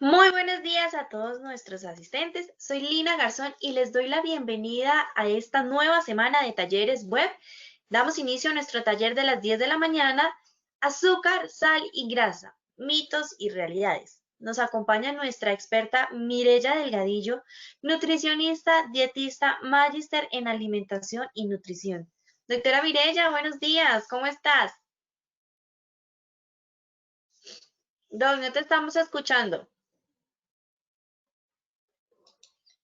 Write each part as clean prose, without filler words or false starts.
Muy buenos días a todos nuestros asistentes. Soy Lina Garzón y les doy la bienvenida a esta nueva semana de talleres web. Damos inicio a nuestro taller de las 10 de la mañana, azúcar, sal y grasa, mitos y realidades. Nos acompaña nuestra experta Mirella Delgadillo, nutricionista, dietista, magíster en alimentación y nutrición. Doctora Mirella, buenos días, ¿cómo estás? ¿Dónde te estamos escuchando?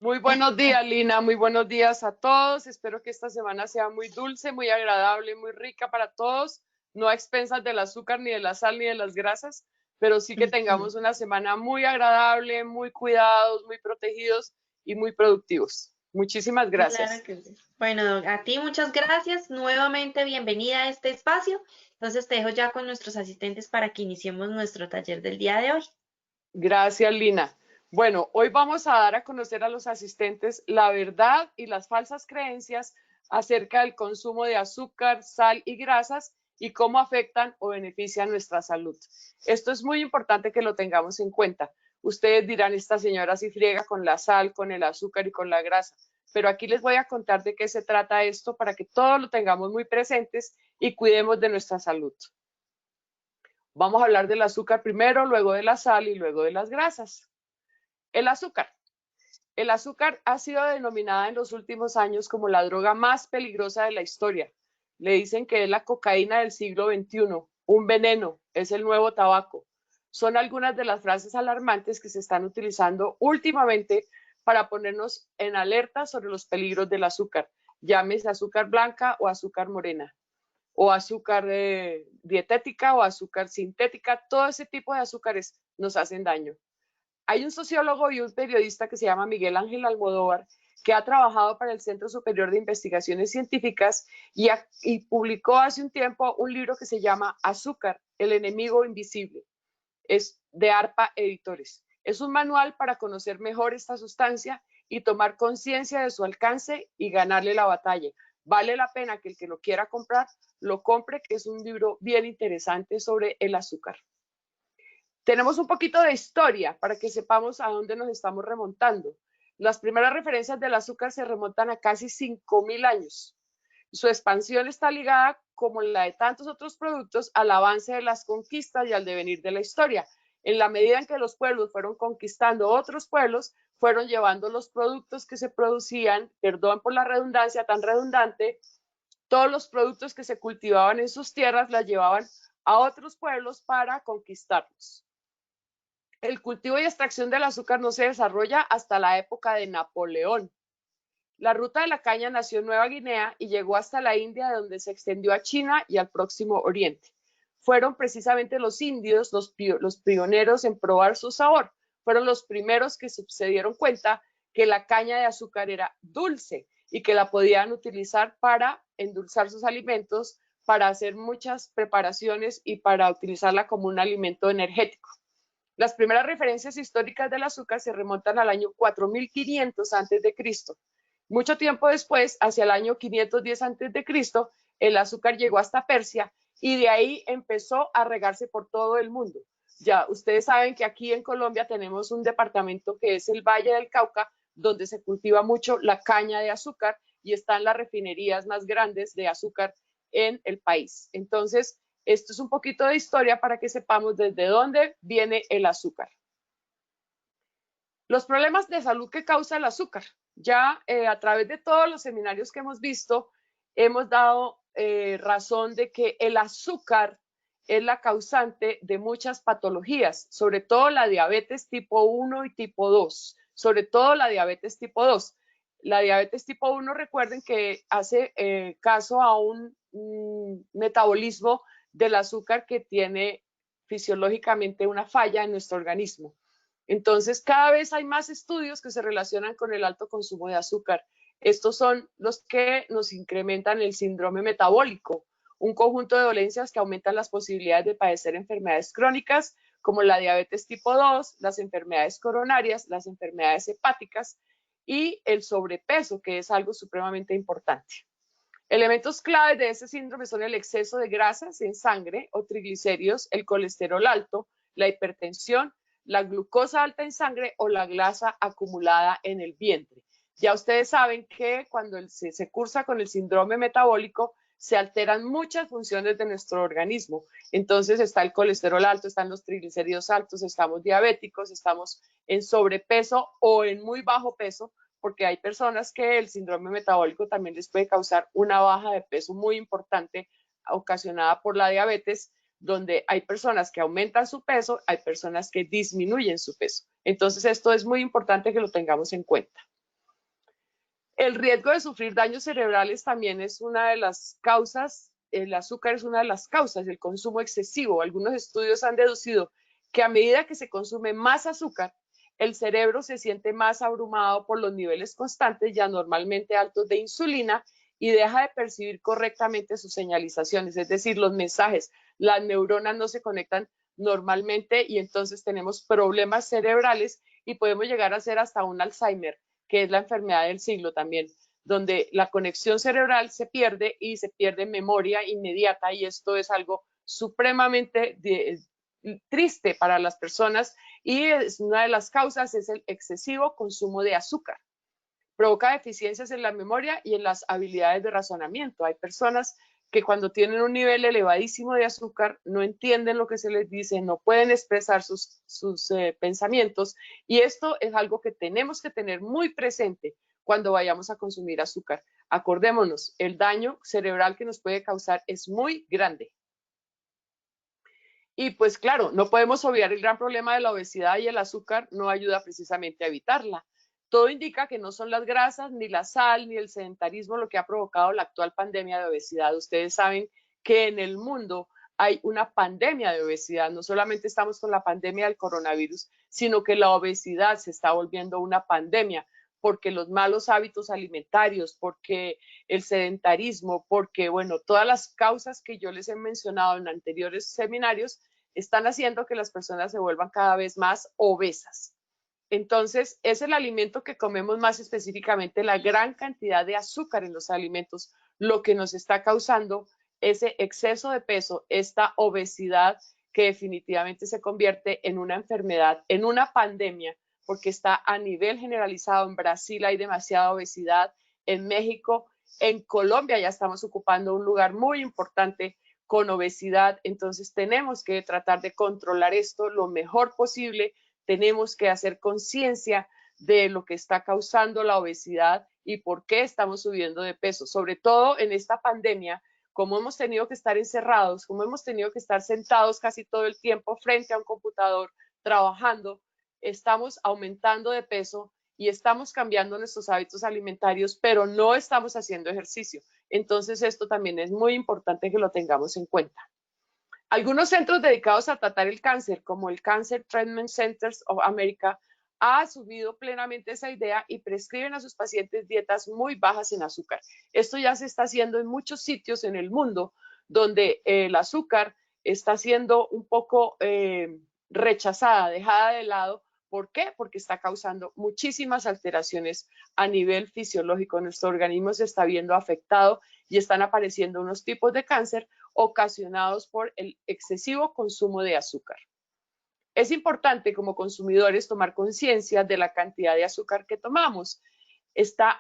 Muy buenos días, Lina. Muy buenos días a todos. Espero que esta semana sea muy dulce, muy agradable, muy rica para todos. No a expensas del azúcar, ni de la sal, ni de las grasas, pero sí que Ujú. tengamos una semana muy agradable, muy cuidados, muy protegidos y muy productivos. Muchísimas Claro gracias. que sí. Bueno, a ti muchas gracias. Nuevamente bienvenida a este espacio. Entonces te dejo ya con nuestros asistentes para que iniciemos nuestro taller del día de hoy. Gracias, Lina. Bueno, hoy vamos a dar a conocer a los asistentes la verdad y las falsas creencias acerca del consumo de azúcar, sal y grasas y cómo afectan o benefician nuestra salud. Esto es muy importante que lo tengamos en cuenta. Ustedes dirán, esta señora sí friega con la sal, con el azúcar y con la grasa, pero aquí les voy a contar de qué se trata esto para que todos lo tengamos muy presentes y cuidemos de nuestra salud. Vamos a hablar del azúcar primero, luego de la sal y luego de las grasas. El azúcar. El azúcar ha sido denominada en los últimos años como la droga más peligrosa de la historia. Le dicen que es la cocaína del siglo XXI, un veneno, es el nuevo tabaco. Son algunas de las frases alarmantes que se están utilizando últimamente para ponernos en alerta sobre los peligros del azúcar. Llámese azúcar blanca o azúcar morena, o azúcar dietética o azúcar sintética. Todo ese tipo de azúcares nos hacen daño. Hay un sociólogo y un periodista que se llama Miguel Ángel Almodóvar, que ha trabajado para el Centro Superior de Investigaciones Científicas y publicó hace un tiempo un libro que se llama Azúcar, el enemigo invisible. Es de ARPA Editores. Es un manual para conocer mejor esta sustancia y tomar conciencia de su alcance y ganarle la batalla. Vale la pena que el que lo quiera comprar, lo compre, que es un libro bien interesante sobre el azúcar. Tenemos un poquito de historia para que sepamos a dónde nos estamos remontando. Las primeras referencias del azúcar se remontan a casi 5.000 años. Su expansión está ligada, como la de tantos otros productos, al avance de las conquistas y al devenir de la historia. En la medida en que los pueblos fueron conquistando otros pueblos, fueron llevando los productos que se producían, perdón por la redundancia tan redundante, todos los productos que se cultivaban en sus tierras las llevaban a otros pueblos para conquistarlos. El cultivo y extracción del azúcar no se desarrolla hasta la época de Napoleón. La ruta de la caña nació en Nueva Guinea y llegó hasta la India, de donde se extendió a China y al Próximo Oriente. Fueron precisamente los indios los pioneros en probar su sabor. Fueron los primeros que se dieron cuenta que la caña de azúcar era dulce y que la podían utilizar para endulzar sus alimentos, para hacer muchas preparaciones y para utilizarla como un alimento energético. Las primeras referencias históricas del azúcar se remontan al año 4500 a.C. Mucho tiempo después, hacia el año 510 a.C., el azúcar llegó hasta Persia y de ahí empezó a regarse por todo el mundo. Ya ustedes saben que aquí en Colombia tenemos un departamento que es el Valle del Cauca, donde se cultiva mucho la caña de azúcar y están las refinerías más grandes de azúcar en el país. Entonces, esto es un poquito de historia para que sepamos desde dónde viene el azúcar. Los problemas de salud que causa el azúcar. Ya a través de todos los seminarios que hemos visto, hemos dado razón de que el azúcar es la causante de muchas patologías, sobre todo la diabetes tipo 1 y tipo 2, sobre todo la diabetes tipo 2. La diabetes tipo 1, recuerden que hace caso a un metabolismo del azúcar que tiene fisiológicamente una falla en nuestro organismo. Entonces, cada vez hay más estudios que se relacionan con el alto consumo de azúcar. Estos son los que nos incrementan el síndrome metabólico, un conjunto de dolencias que aumentan las posibilidades de padecer enfermedades crónicas como la diabetes tipo 2, las enfermedades coronarias, las enfermedades hepáticas y el sobrepeso, que es algo supremamente importante. Elementos claves de este síndrome son el exceso de grasas en sangre o triglicéridos, el colesterol alto, la hipertensión, la glucosa alta en sangre o la grasa acumulada en el vientre. Ya ustedes saben que cuando se cursa con el síndrome metabólico, se alteran muchas funciones de nuestro organismo. Entonces está el colesterol alto, están los triglicéridos altos, estamos diabéticos, estamos en sobrepeso o en muy bajo peso, porque hay personas que el síndrome metabólico también les puede causar una baja de peso muy importante ocasionada por la diabetes, donde hay personas que aumentan su peso, hay personas que disminuyen su peso. Entonces esto es muy importante que lo tengamos en cuenta. El riesgo de sufrir daños cerebrales también es una de las causas, el azúcar es una de las causas, el consumo excesivo. Algunos estudios han deducido que a medida que se consume más azúcar, el cerebro se siente más abrumado por los niveles constantes, ya normalmente altos de insulina, y deja de percibir correctamente sus señalizaciones, es decir, los mensajes. Las neuronas no se conectan normalmente y entonces tenemos problemas cerebrales y podemos llegar a ser hasta un Alzheimer, que es la enfermedad del siglo también, donde la conexión cerebral se pierde y se pierde memoria inmediata, y esto es algo supremamente triste para las personas, y es una de las causas es el excesivo consumo de azúcar. Provoca deficiencias en la memoria y en las habilidades de razonamiento. Hay personas que cuando tienen un nivel elevadísimo de azúcar no entienden lo que se les dice, no pueden expresar sus pensamientos, y esto es algo que tenemos que tener muy presente cuando vayamos a consumir azúcar. Acordémonos, el daño cerebral que nos puede causar es muy grande. Y pues claro, no podemos obviar el gran problema de la obesidad, y el azúcar no ayuda precisamente a evitarla. Todo indica que no son las grasas, ni la sal, ni el sedentarismo lo que ha provocado la actual pandemia de obesidad. Ustedes saben que en el mundo hay una pandemia de obesidad. No solamente estamos con la pandemia del coronavirus, sino que la obesidad se está volviendo una pandemia, porque los malos hábitos alimentarios, porque el sedentarismo, porque, bueno, todas las causas que yo les he mencionado en anteriores seminarios están haciendo que las personas se vuelvan cada vez más obesas. Entonces, es el alimento que comemos, más específicamente la gran cantidad de azúcar en los alimentos, lo que nos está causando ese exceso de peso, esta obesidad que definitivamente se convierte en una enfermedad, en una pandemia, porque está a nivel generalizado. En Brasil hay demasiada obesidad, en México, en Colombia ya estamos ocupando un lugar muy importante con obesidad. Entonces tenemos que tratar de controlar esto lo mejor posible. Tenemos que hacer conciencia de lo que está causando la obesidad y por qué estamos subiendo de peso, sobre todo en esta pandemia. Como hemos tenido que estar encerrados, como hemos tenido que estar sentados casi todo el tiempo frente a un computador trabajando, estamos aumentando de peso y estamos cambiando nuestros hábitos alimentarios, pero no estamos haciendo ejercicio. Entonces esto también es muy importante que lo tengamos en cuenta. Algunos centros dedicados a tratar el cáncer, como el Cancer Treatment Centers of America, ha asumido plenamente esa idea y prescriben a sus pacientes dietas muy bajas en azúcar. Esto ya se está haciendo en muchos sitios en el mundo, donde el azúcar está siendo un poco rechazada, dejada de lado. ¿Por qué? Porque está causando muchísimas alteraciones a nivel fisiológico. Nuestro organismo se está viendo afectado y están apareciendo unos tipos de cáncer ocasionados por el excesivo consumo de azúcar. Es importante como consumidores tomar conciencia de la cantidad de azúcar que tomamos.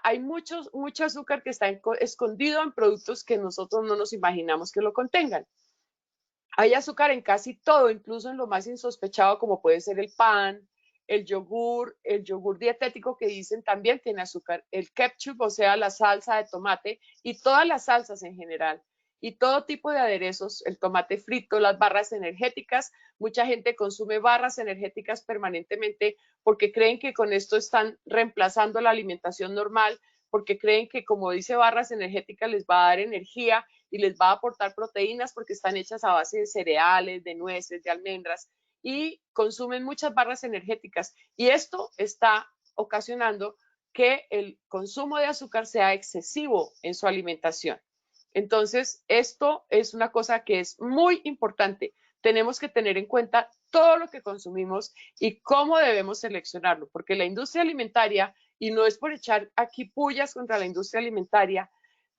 Hay mucho azúcar que está escondido en productos que nosotros no nos imaginamos que lo contengan. Hay azúcar en casi todo, incluso en lo más insospechado, como puede ser el pan, el yogur dietético que dicen también tiene azúcar, el ketchup, o sea, la salsa de tomate, y todas las salsas en general, y todo tipo de aderezos, el tomate frito, las barras energéticas. Mucha gente consume barras energéticas permanentemente porque creen que con esto están reemplazando la alimentación normal, porque creen que, como dice, barras energéticas les va a dar energía y les va a aportar proteínas porque están hechas a base de cereales, de nueces, de almendras, y consumen muchas barras energéticas. Y esto está ocasionando que el consumo de azúcar sea excesivo en su alimentación. Entonces, esto es una cosa que es muy importante. Tenemos que tener en cuenta todo lo que consumimos y cómo debemos seleccionarlo, porque la industria alimentaria, y no es por echar aquí pullas contra la industria alimentaria,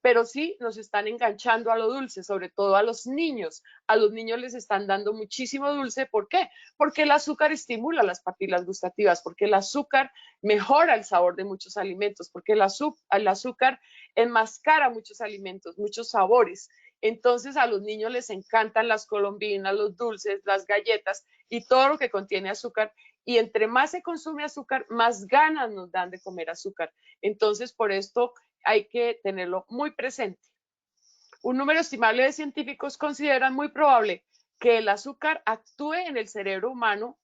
pero sí nos están enganchando a lo dulce, sobre todo a los niños. A los niños les están dando muchísimo dulce. ¿Por qué? Porque el azúcar estimula las papilas gustativas, porque el azúcar mejora el sabor de muchos alimentos, porque el azúcar enmascara muchos alimentos, muchos sabores. Entonces a los niños les encantan las colombinas, los dulces, las galletas y todo lo que contiene azúcar. Y entre más se consume azúcar, más ganas nos dan de comer azúcar. Entonces por esto hay que tenerlo muy presente. Un número estimable de científicos consideran muy probable que el azúcar actúe en el cerebro humano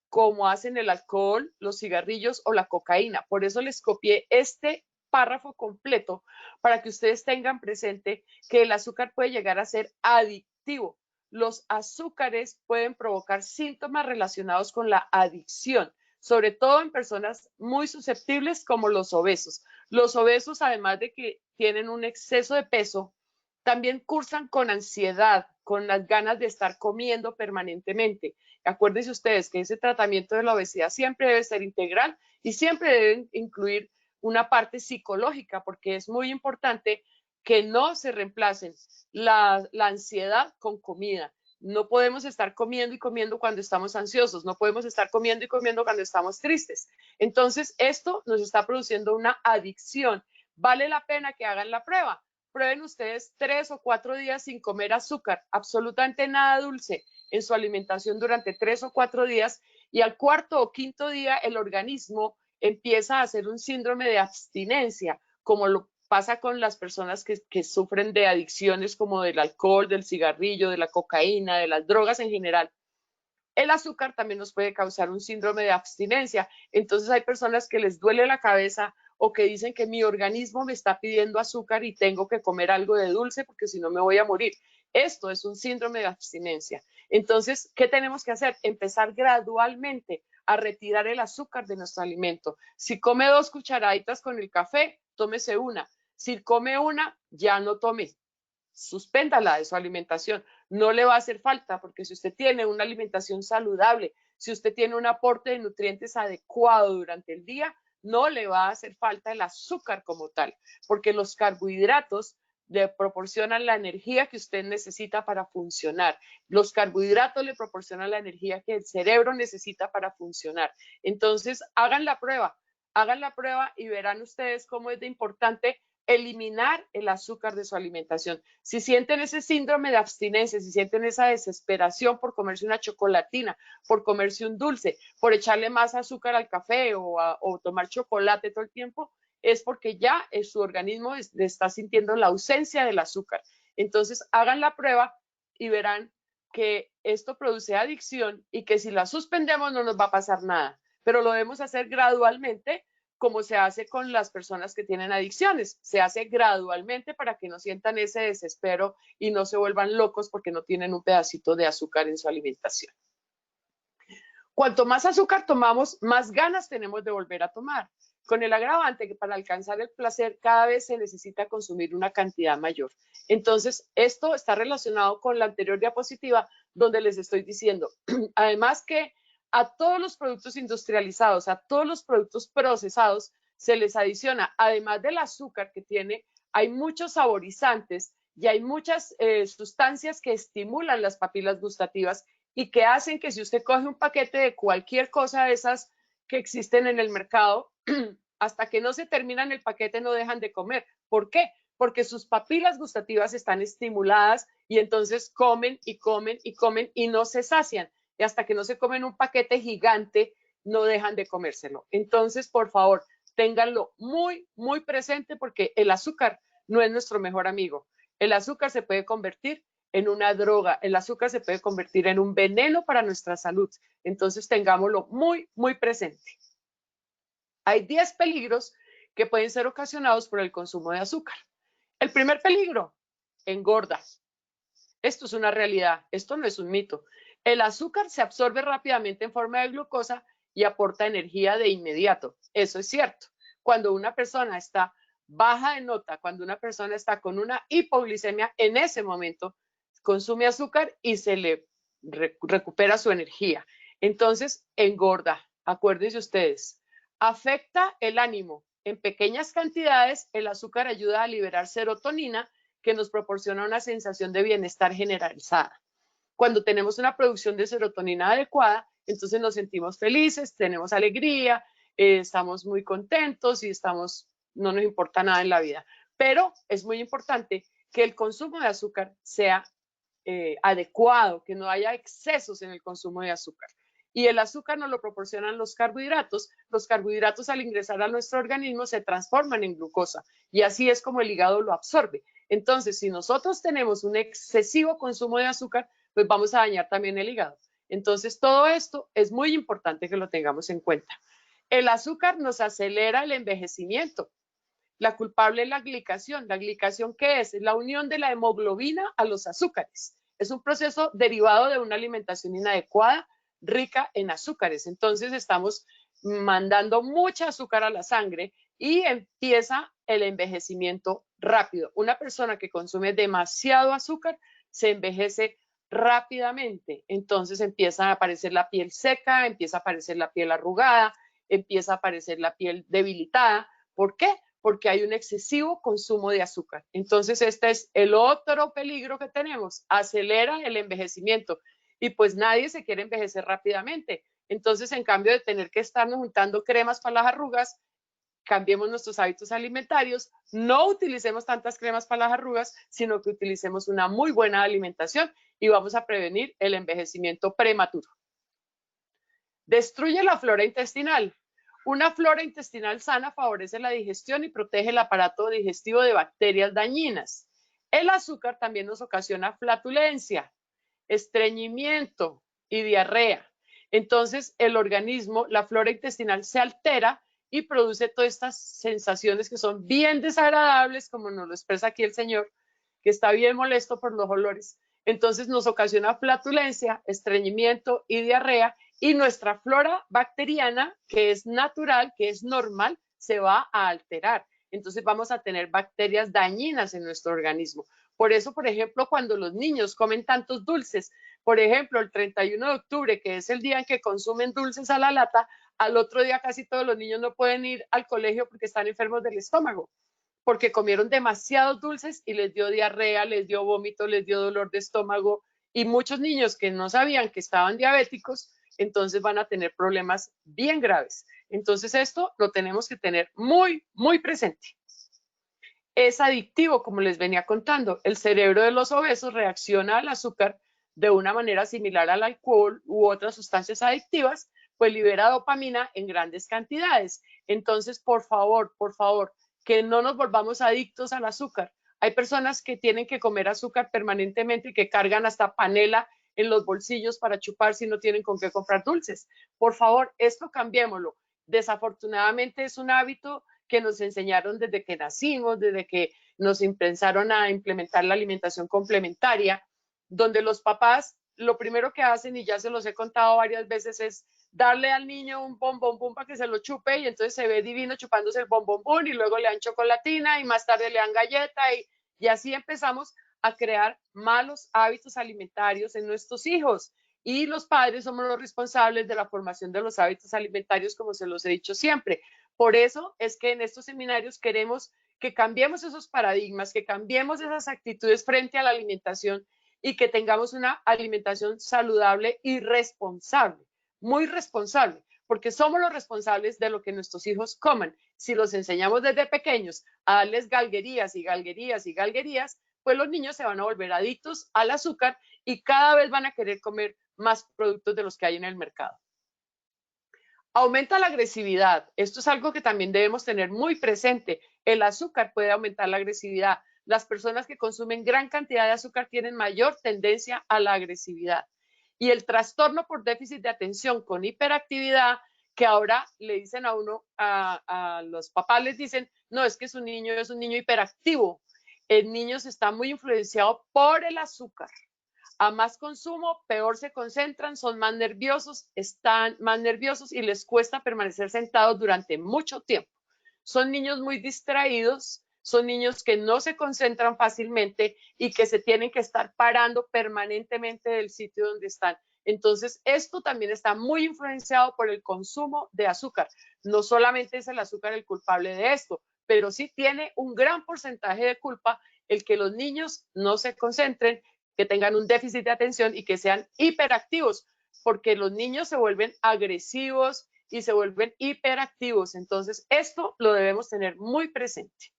como hacen el alcohol, los cigarrillos o la cocaína. Por eso les copié este párrafo completo para que ustedes tengan presente que el azúcar puede llegar a ser adictivo. Los azúcares pueden provocar síntomas relacionados con la adicción, sobre todo en personas muy susceptibles como los obesos. Los obesos, además de que tienen un exceso de peso, también cursan con ansiedad, con las ganas de estar comiendo permanentemente. Acuérdense ustedes que ese tratamiento de la obesidad siempre debe ser integral y siempre debe incluir una parte psicológica, porque es muy importante que no se reemplacen la ansiedad con comida. No podemos estar comiendo y comiendo cuando estamos ansiosos, no podemos estar comiendo y comiendo cuando estamos tristes. Entonces, esto nos está produciendo una adicción. Vale la pena que hagan la prueba. Prueben ustedes 3 o 4 días sin comer azúcar, absolutamente nada dulce en su alimentación durante 3 o 4 días y al cuarto o quinto día el organismo empieza a hacer un síndrome de abstinencia, como lo pasa con las personas que sufren de adicciones como del alcohol, del cigarrillo, de la cocaína, de las drogas en general. El azúcar también nos puede causar un síndrome de abstinencia. Entonces hay personas que les duele la cabeza o que dicen que mi organismo me está pidiendo azúcar y tengo que comer algo de dulce porque si no me voy a morir. Esto es un síndrome de abstinencia. Entonces, ¿qué tenemos que hacer? Empezar gradualmente a retirar el azúcar de nuestro alimento. Si come 2 cucharaditas con el café, tómese una. Si come una, ya no tome. Suspéndala de su alimentación. No le va a hacer falta porque si usted tiene una alimentación saludable, si usted tiene un aporte de nutrientes adecuado durante el día, no le va a hacer falta el azúcar como tal, porque los carbohidratos le proporcionan la energía que usted necesita para funcionar. Los carbohidratos le proporcionan la energía que el cerebro necesita para funcionar. Entonces, hagan la prueba y verán ustedes cómo es de importante eliminar el azúcar de su alimentación. Si sienten ese síndrome de abstinencia, si sienten esa desesperación por comerse una chocolatina, por comerse un dulce, por echarle más azúcar al café o tomar chocolate todo el tiempo, es porque ya su organismo está sintiendo la ausencia del azúcar. Entonces, hagan la prueba y verán que esto produce adicción y que si la suspendemos no nos va a pasar nada, pero lo debemos hacer gradualmente como se hace con las personas que tienen adicciones. Se hace gradualmente para que no sientan ese desespero y no se vuelvan locos porque no tienen un pedacito de azúcar en su alimentación. Cuanto más azúcar tomamos, más ganas tenemos de volver a tomar, con el agravante que para alcanzar el placer cada vez se necesita consumir una cantidad mayor. Entonces, esto está relacionado con la anterior diapositiva donde les estoy diciendo, además que a todos los productos industrializados, a todos los productos procesados, se les adiciona, además del azúcar que tiene, hay muchos saborizantes y hay muchas sustancias que estimulan las papilas gustativas y que hacen que si usted coge un paquete de cualquier cosa de esas que existen en el mercado, hasta que no se terminan el paquete no dejan de comer. ¿Por qué? Porque sus papilas gustativas están estimuladas y entonces comen y comen y comen y no se sacian. Y hasta que no se comen un paquete gigante, no dejan de comérselo. Entonces, por favor, ténganlo muy, muy presente porque el azúcar no es nuestro mejor amigo. El azúcar se puede convertir en una droga, el azúcar se puede convertir en un veneno para nuestra salud. Entonces, tengámoslo muy, muy presente. Hay 10 peligros que pueden ser ocasionados por el consumo de azúcar. El primer peligro, engorda. Esto es una realidad, esto no es un mito. El azúcar se absorbe rápidamente en forma de glucosa y aporta energía de inmediato. Eso es cierto. Cuando una persona está baja de nota, cuando una persona está con una hipoglicemia, en ese momento consume azúcar y se le recupera su energía. Entonces, engorda. Acuérdense ustedes, afecta el ánimo. En pequeñas cantidades, el azúcar ayuda a liberar serotonina, que nos proporciona una sensación de bienestar generalizada. Cuando tenemos una producción de serotonina adecuada, entonces nos sentimos felices, tenemos alegría, estamos muy contentos y no nos importa nada en la vida. Pero es muy importante que el consumo de azúcar sea adecuado, que no haya excesos en el consumo de azúcar. Y el azúcar nos lo proporcionan los carbohidratos. Los carbohidratos, al ingresar a nuestro organismo, se transforman en glucosa y así es como el hígado lo absorbe. Entonces, si nosotros tenemos un excesivo consumo de azúcar, pues vamos a dañar también el hígado. Entonces, todo esto es muy importante que lo tengamos en cuenta. El azúcar nos acelera el envejecimiento. La culpable es la glicación. ¿La glicación qué es? Es la unión de la hemoglobina a los azúcares. Es un proceso derivado de una alimentación inadecuada, rica en azúcares. Entonces estamos mandando mucha azúcar a la sangre y empieza el envejecimiento rápido. Una persona que consume demasiado azúcar se envejece rápidamente. Entonces empieza a aparecer la piel seca, empieza a aparecer la piel arrugada, empieza a aparecer la piel debilitada. ¿Por qué? Porque hay un excesivo consumo de azúcar. Entonces, este es el otro peligro que tenemos, acelera el envejecimiento y pues nadie se quiere envejecer rápidamente. Entonces, en cambio de tener que estarnos juntando cremas para las arrugas, cambiemos nuestros hábitos alimentarios, no utilicemos tantas cremas para las arrugas, sino que utilicemos una muy buena alimentación y vamos a prevenir el envejecimiento prematuro. Destruye la flora intestinal. Una flora intestinal sana favorece la digestión y protege el aparato digestivo de bacterias dañinas. El azúcar también nos ocasiona flatulencia, estreñimiento y diarrea. Entonces, el organismo, la flora intestinal se altera y produce todas estas sensaciones que son bien desagradables, como nos lo expresa aquí el señor, que está bien molesto por los olores. Entonces, nos ocasiona flatulencia, estreñimiento y diarrea, y nuestra flora bacteriana, que es natural, que es normal, se va a alterar. Entonces vamos a tener bacterias dañinas en nuestro organismo. Por eso, por ejemplo, cuando los niños comen tantos dulces, por ejemplo, el 31 de octubre, que es el día en que consumen dulces a la lata, al otro día casi todos los niños no pueden ir al colegio porque están enfermos del estómago, porque comieron demasiados dulces y les dio diarrea, les dio vómito, les dio dolor de estómago, y muchos niños que no sabían que estaban diabéticos, entonces van a tener problemas bien graves. Entonces esto lo tenemos que tener muy, muy presente. Es adictivo, como les venía contando. El cerebro de los obesos reacciona al azúcar de una manera similar al alcohol u otras sustancias adictivas, pues libera dopamina en grandes cantidades. Entonces, por favor, que no nos volvamos adictos al azúcar. Hay personas que tienen que comer azúcar permanentemente y que cargan hasta panela en los bolsillos para chupar si no tienen con qué comprar dulces. Por favor, esto cambiémoslo. Desafortunadamente es un hábito que nos enseñaron desde que nacimos, desde que nos empezaron a implementar la alimentación complementaria, donde los papás lo primero que hacen, y ya se los he contado varias veces, es darle al niño un bombombón para que se lo chupe y entonces se ve divino chupándose el bombombón y luego le dan chocolatina y más tarde le dan galleta y así empezamos a crear malos hábitos alimentarios en nuestros hijos. Y los padres somos los responsables de la formación de los hábitos alimentarios, como se los he dicho siempre. Por eso es que en estos seminarios queremos que cambiemos esos paradigmas, que cambiemos esas actitudes frente a la alimentación y que tengamos una alimentación saludable y responsable, muy responsable, porque somos los responsables de lo que nuestros hijos coman. Si los enseñamos desde pequeños a darles galguerías y galguerías y galguerías, pues los niños se van a volver adictos al azúcar y cada vez van a querer comer más productos de los que hay en el mercado. Aumenta la agresividad. Esto es algo que también debemos tener muy presente. El azúcar puede aumentar la agresividad. Las personas que consumen gran cantidad de azúcar tienen mayor tendencia a la agresividad. Y el trastorno por déficit de atención con hiperactividad, que ahora le dicen a uno, a los papás les dicen, no, es que es un niño hiperactivo. El niño está muy influenciado por el azúcar. A más consumo, peor se concentran, son más nerviosos, están más nerviosos y les cuesta permanecer sentados durante mucho tiempo. Son niños muy distraídos, son niños que no se concentran fácilmente y que se tienen que estar parando permanentemente del sitio donde están. Entonces, esto también está muy influenciado por el consumo de azúcar. No solamente es el azúcar el culpable de esto, pero sí tiene un gran porcentaje de culpa el que los niños no se concentren, que tengan un déficit de atención y que sean hiperactivos, porque los niños se vuelven agresivos y se vuelven hiperactivos. Entonces, esto lo debemos tener muy presente.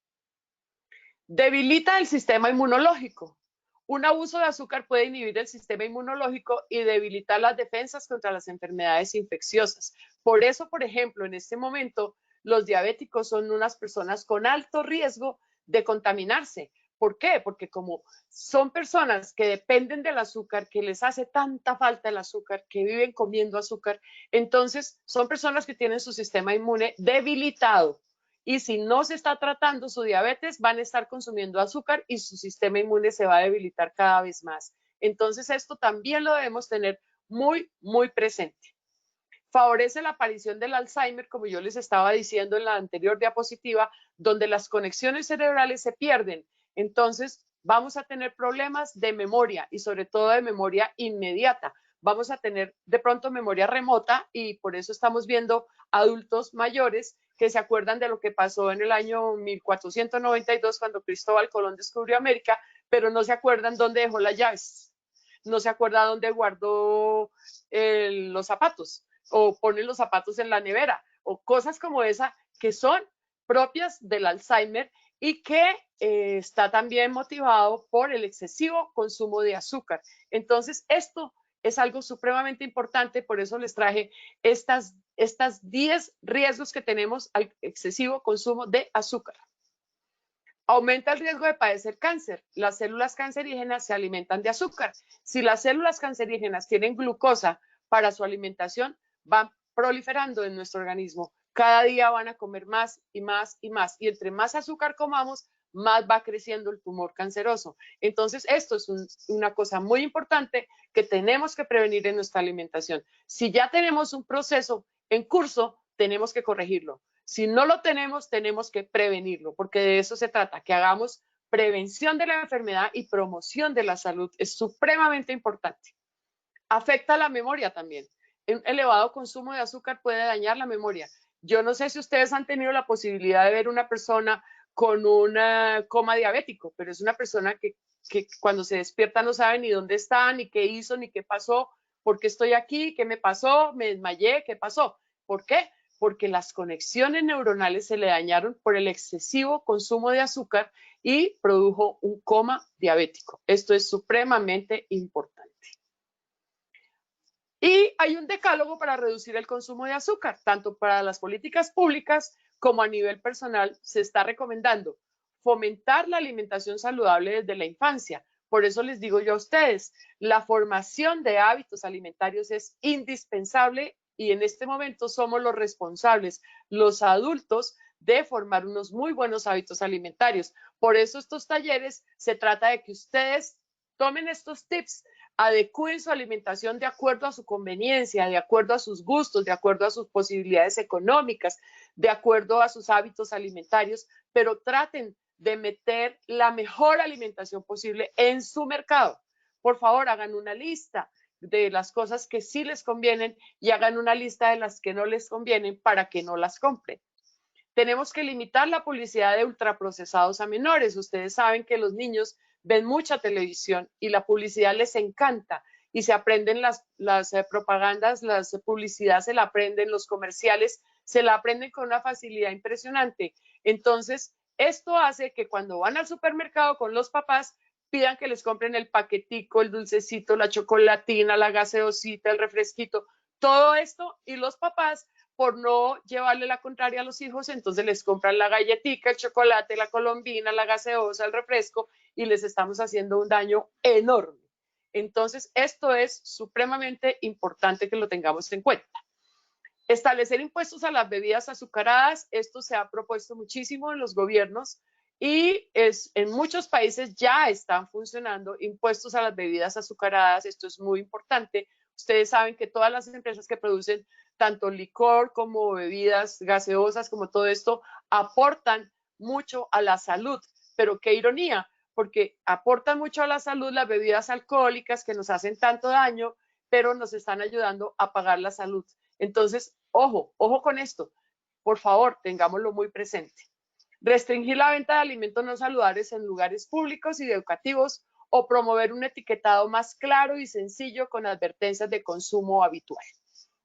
Debilita el sistema inmunológico. Un abuso de azúcar puede inhibir el sistema inmunológico y debilitar las defensas contra las enfermedades infecciosas. Por eso, por ejemplo, en este momento, los diabéticos son unas personas con alto riesgo de contaminarse. ¿Por qué? Porque como son personas que dependen del azúcar, que les hace tanta falta el azúcar, que viven comiendo azúcar, entonces son personas que tienen su sistema inmune debilitado. Y si no se está tratando su diabetes, van a estar consumiendo azúcar y su sistema inmune se va a debilitar cada vez más. Entonces, esto también lo debemos tener muy, muy presente. Favorece la aparición del Alzheimer, como yo les estaba diciendo en la anterior diapositiva, donde las conexiones cerebrales se pierden. Entonces, vamos a tener problemas de memoria y sobre todo de memoria inmediata. Vamos a tener de pronto memoria remota y por eso estamos viendo adultos mayores que se acuerdan de lo que pasó en el año 1492 cuando Cristóbal Colón descubrió América, pero no se acuerdan dónde dejó las llaves, no se acuerda dónde guardó los zapatos o ponen los zapatos en la nevera o cosas como esa que son propias del Alzheimer y que está también motivado por el excesivo consumo de azúcar. Entonces, esto es algo supremamente importante, por eso les traje estas 10 riesgos que tenemos al excesivo consumo de azúcar. Aumenta el riesgo de padecer cáncer. Las células cancerígenas se alimentan de azúcar. Si las células cancerígenas tienen glucosa para su alimentación, van proliferando en nuestro organismo. Cada día van a comer más y más y más. Y entre más azúcar comamos, más va creciendo el tumor canceroso. Entonces, esto es una cosa muy importante que tenemos que prevenir en nuestra alimentación. Si ya tenemos un proceso en curso, tenemos que corregirlo. Si no lo tenemos, tenemos que prevenirlo, porque de eso se trata, que hagamos prevención de la enfermedad y promoción de la salud. Es supremamente importante. Afecta la memoria también. Un elevado consumo de azúcar puede dañar la memoria. Yo no sé si ustedes han tenido la posibilidad de ver una persona con un coma diabético, pero es una persona que cuando se despierta no sabe ni dónde está, ni qué hizo, ni qué pasó, por qué estoy aquí, qué me pasó, me desmayé, qué pasó. ¿Por qué? Porque las conexiones neuronales se le dañaron por el excesivo consumo de azúcar y produjo un coma diabético. Esto es supremamente importante. Y hay un decálogo para reducir el consumo de azúcar, tanto para las políticas públicas como a nivel personal. Se está recomendando fomentar la alimentación saludable desde la infancia. Por eso les digo yo a ustedes, la formación de hábitos alimentarios es indispensable y en este momento somos los responsables, los adultos, de formar unos muy buenos hábitos alimentarios. Por eso estos talleres se trata de que ustedes tomen estos tips, adecúen su alimentación de acuerdo a su conveniencia, de acuerdo a sus gustos, de acuerdo a sus posibilidades económicas, de acuerdo a sus hábitos alimentarios, pero traten de meter la mejor alimentación posible en su mercado. Por favor, hagan una lista de las cosas que sí les convienen y hagan una lista de las que no les convienen para que no las compren. Tenemos que limitar la publicidad de ultraprocesados a menores. Ustedes saben que los niños ven mucha televisión y la publicidad les encanta y se aprenden las propagandas, las publicidad se la aprenden, los comerciales se la aprenden con una facilidad impresionante. Entonces, esto hace que cuando van al supermercado con los papás, pidan que les compren el paquetico, el dulcecito, la chocolatina, la gaseosita, el refresquito, todo esto, y los papás, por no llevarle la contraria a los hijos, entonces les compran la galletica, el chocolate, la colombina, la gaseosa, el refresco, y les estamos haciendo un daño enorme. Entonces, esto es supremamente importante que lo tengamos en cuenta. Establecer impuestos a las bebidas azucaradas, esto se ha propuesto muchísimo en los gobiernos y en muchos países ya están funcionando impuestos a las bebidas azucaradas, esto es muy importante. Ustedes saben que todas las empresas que producen tanto licor como bebidas gaseosas, como todo esto, aportan mucho a la salud, pero qué ironía, porque aportan mucho a la salud las bebidas alcohólicas que nos hacen tanto daño, pero nos están ayudando a pagar la salud. Entonces, ojo con esto. Por favor, tengámoslo muy presente. Restringir la venta de alimentos no saludables en lugares públicos y educativos o promover un etiquetado más claro y sencillo con advertencias de consumo habitual.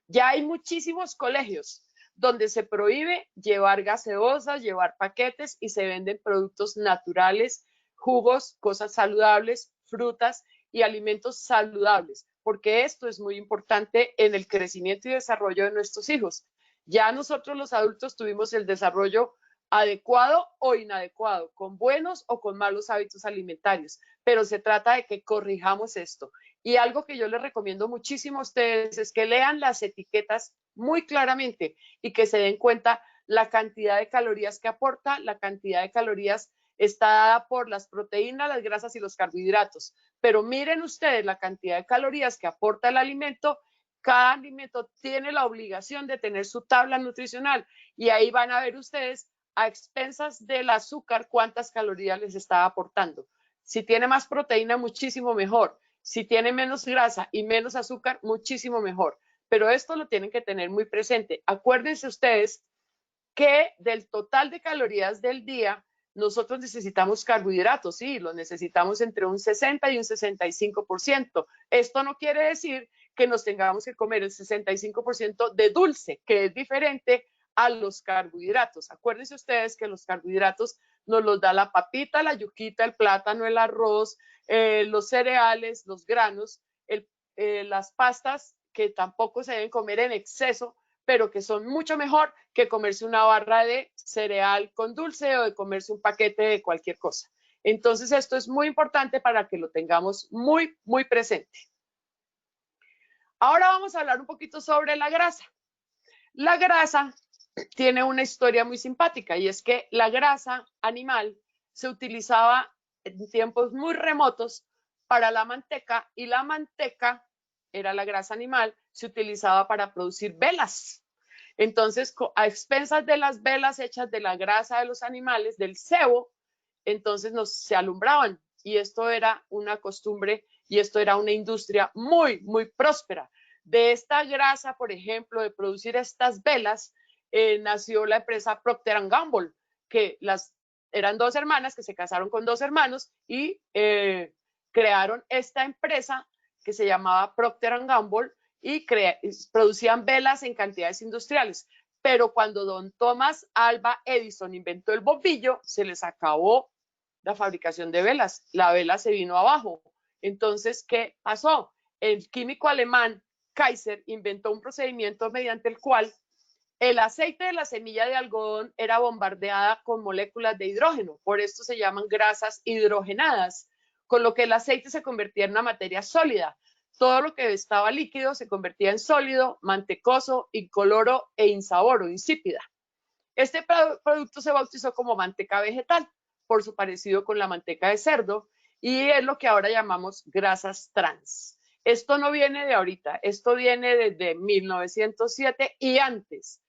Ya hay muchísimos colegios donde se prohíbe llevar gaseosas, llevar paquetes y se venden productos naturales, jugos, cosas saludables, frutas y alimentos saludables, porque esto es muy importante en el crecimiento y desarrollo de nuestros hijos. Ya nosotros los adultos tuvimos el desarrollo adecuado o inadecuado, con buenos o con malos hábitos alimentarios, pero se trata de que corrijamos esto. Y algo que yo les recomiendo muchísimo a ustedes es que lean las etiquetas muy claramente y que se den cuenta la cantidad de calorías que aporta, la cantidad de calorías está dada por las proteínas, las grasas y los carbohidratos. Pero miren ustedes la cantidad de calorías que aporta el alimento. Cada alimento tiene la obligación de tener su tabla nutricional y ahí van a ver ustedes a expensas del azúcar cuántas calorías les está aportando. Si tiene más proteína, muchísimo mejor. Si tiene menos grasa y menos azúcar, muchísimo mejor. Pero esto lo tienen que tener muy presente. Acuérdense ustedes que del total de calorías del día, nosotros necesitamos carbohidratos, sí, los necesitamos entre un 60 y un 65%. Esto no quiere decir que nos tengamos que comer el 65% de dulce, que es diferente a los carbohidratos. Acuérdense ustedes que los carbohidratos nos los da la papita, la yuquita, el plátano, el arroz, los cereales, los granos, las pastas, que tampoco se deben comer en exceso, pero que son mucho mejor que comerse una barra de cereal con dulce o de comerse un paquete de cualquier cosa. Entonces, esto es muy importante para que lo tengamos muy, muy presente. Ahora vamos a hablar un poquito sobre la grasa. La grasa tiene una historia muy simpática y es que la grasa animal se utilizaba en tiempos muy remotos para la manteca y la manteca era la grasa animal, se utilizaba para producir velas. Entonces, a expensas de las velas hechas de la grasa de los animales, del sebo, entonces se alumbraban y esto era una costumbre y esto era una industria muy, muy próspera. De esta grasa, por ejemplo, de producir estas velas, nació la empresa Procter & Gamble, que eran dos hermanas que se casaron con dos hermanos y crearon esta empresa que se llamaba Procter & Gamble y producían velas en cantidades industriales. Pero cuando don Thomas Alva Edison inventó el bombillo, se les acabó la fabricación de velas. La vela se vino abajo. Entonces, ¿qué pasó? El químico alemán Kaiser inventó un procedimiento mediante el cual el aceite de la semilla de algodón era bombardeada con moléculas de hidrógeno. Por esto se llaman grasas hidrogenadas, con lo que el aceite se convertía en una materia sólida. Todo lo que estaba líquido se convertía en sólido, mantecoso, incoloro e insaboro, insípida. Este producto se bautizó como manteca vegetal por su parecido con la manteca de cerdo y es lo que ahora llamamos grasas trans. Esto no viene de ahorita, esto viene desde 1907 y antes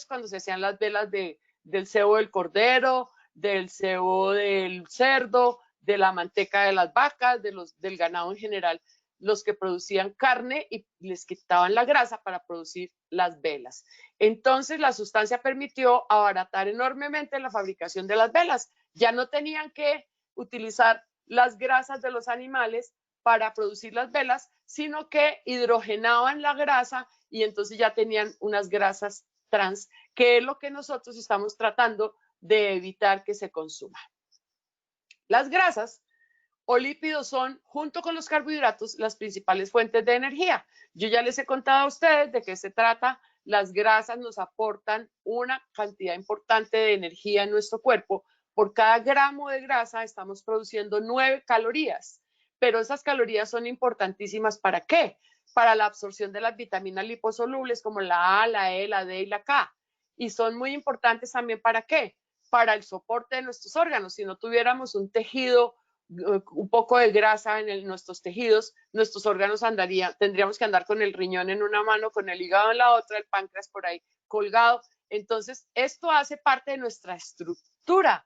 cuando se hacían las velas del sebo del cordero, del sebo del cerdo, de la manteca de las vacas, del ganado en general, los que producían carne y les quitaban la grasa para producir las velas. Entonces la sustancia permitió abaratar enormemente la fabricación de las velas. Ya no tenían que utilizar las grasas de los animales para producir las velas, sino que hidrogenaban la grasa y entonces ya tenían unas grasas trans, que es lo que nosotros estamos tratando de evitar que se consuma. Las grasas o lípidos son, junto con los carbohidratos, las principales fuentes de energía. Yo ya les he contado a ustedes de qué se trata. Las grasas nos aportan una cantidad importante de energía en nuestro cuerpo. Por cada gramo de grasa estamos produciendo 9 calorías, pero esas calorías son importantísimas ¿para qué? Para la absorción de las vitaminas liposolubles como la A, la E, la D y la K. Y son muy importantes también ¿para qué? Para el soporte de nuestros órganos. Si no tuviéramos un tejido, un poco de grasa en nuestros tejidos, nuestros órganos tendríamos que andar con el riñón en una mano, con el hígado en la otra, el páncreas por ahí colgado. Entonces, esto hace parte de nuestra estructura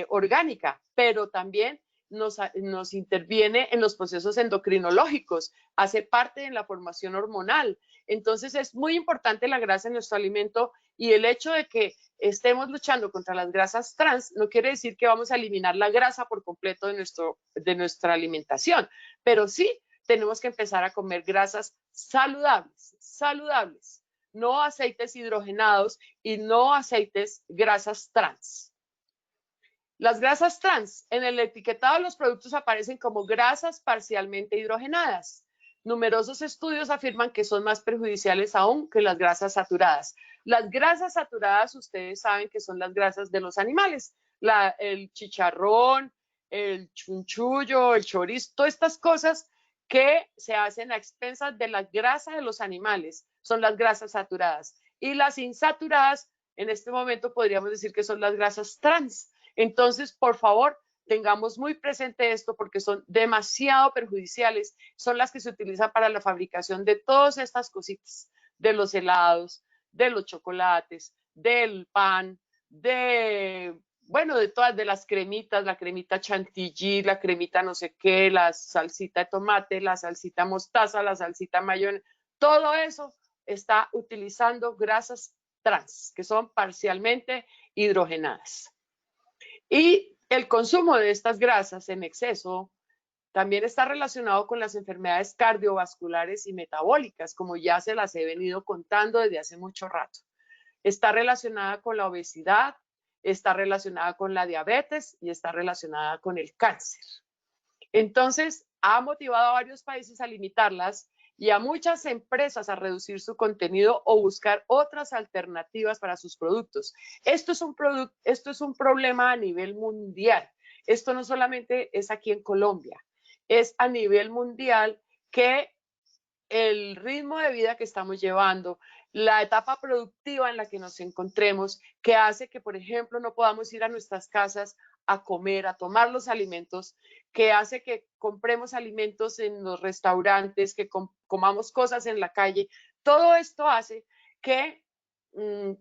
orgánica, pero también nos interviene en los procesos endocrinológicos, hace parte de la formación hormonal. Entonces es muy importante la grasa en nuestro alimento, y el hecho de que estemos luchando contra las grasas trans no quiere decir que vamos a eliminar la grasa por completo de nuestra alimentación, pero sí tenemos que empezar a comer grasas saludables, no aceites hidrogenados y no grasas trans. Las grasas trans, en el etiquetado de los productos aparecen como grasas parcialmente hidrogenadas. Numerosos estudios afirman que son más perjudiciales aún que las grasas saturadas. Las grasas saturadas, ustedes saben que son las grasas de los animales, el chicharrón, el chunchullo, el chorizo, todas estas cosas que se hacen a expensas de la grasa de los animales, son las grasas saturadas. Y las insaturadas, en este momento podríamos decir que son las grasas trans. Entonces, por favor, tengamos muy presente esto, porque son demasiado perjudiciales, son las que se utilizan para la fabricación de todas estas cositas, de los helados, de los chocolates, del pan, bueno, de todas, de las cremitas, la cremita chantilly, la cremita no sé qué, la salsita de tomate, la salsita mostaza, la salsita mayonesa, todo eso está utilizando grasas trans, que son parcialmente hidrogenadas. Y el consumo de estas grasas en exceso también está relacionado con las enfermedades cardiovasculares y metabólicas, como ya se las he venido contando desde hace mucho rato. Está relacionada con la obesidad, está relacionada con la diabetes y está relacionada con el cáncer. Entonces, ha motivado a varios países a limitarlas y a muchas empresas a reducir su contenido o buscar otras alternativas para sus productos. Esto es un problema a nivel mundial. Esto no solamente es aquí en Colombia, es a nivel mundial, que el ritmo de vida que estamos llevando, la etapa productiva en la que nos encontremos, que hace que, por ejemplo, no podamos ir a nuestras casas a comer, a tomar los alimentos, que hace que compremos alimentos en los restaurantes, que comamos cosas en la calle. Todo esto hace que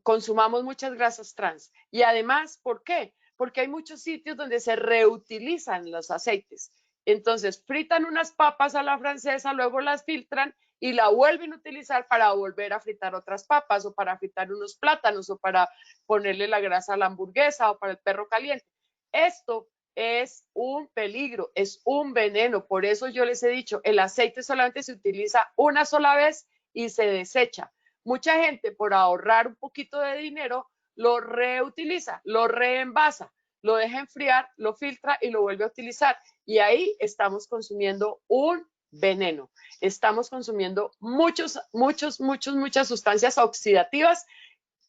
consumamos muchas grasas trans. Y además, ¿por qué? Porque hay muchos sitios donde se reutilizan los aceites. Entonces, fritan unas papas a la francesa, luego las filtran y la vuelven a utilizar para volver a fritar otras papas, o para fritar unos plátanos, o para ponerle la grasa a la hamburguesa, o para el perro caliente. Esto es un peligro, es un veneno. Por eso yo les he dicho, el aceite solamente se utiliza una sola vez y se desecha. Mucha gente, por ahorrar un poquito de dinero, lo reutiliza, lo reenvasa, lo deja enfriar, lo filtra y lo vuelve a utilizar. Y ahí estamos consumiendo un veneno. Estamos consumiendo muchas sustancias oxidativas,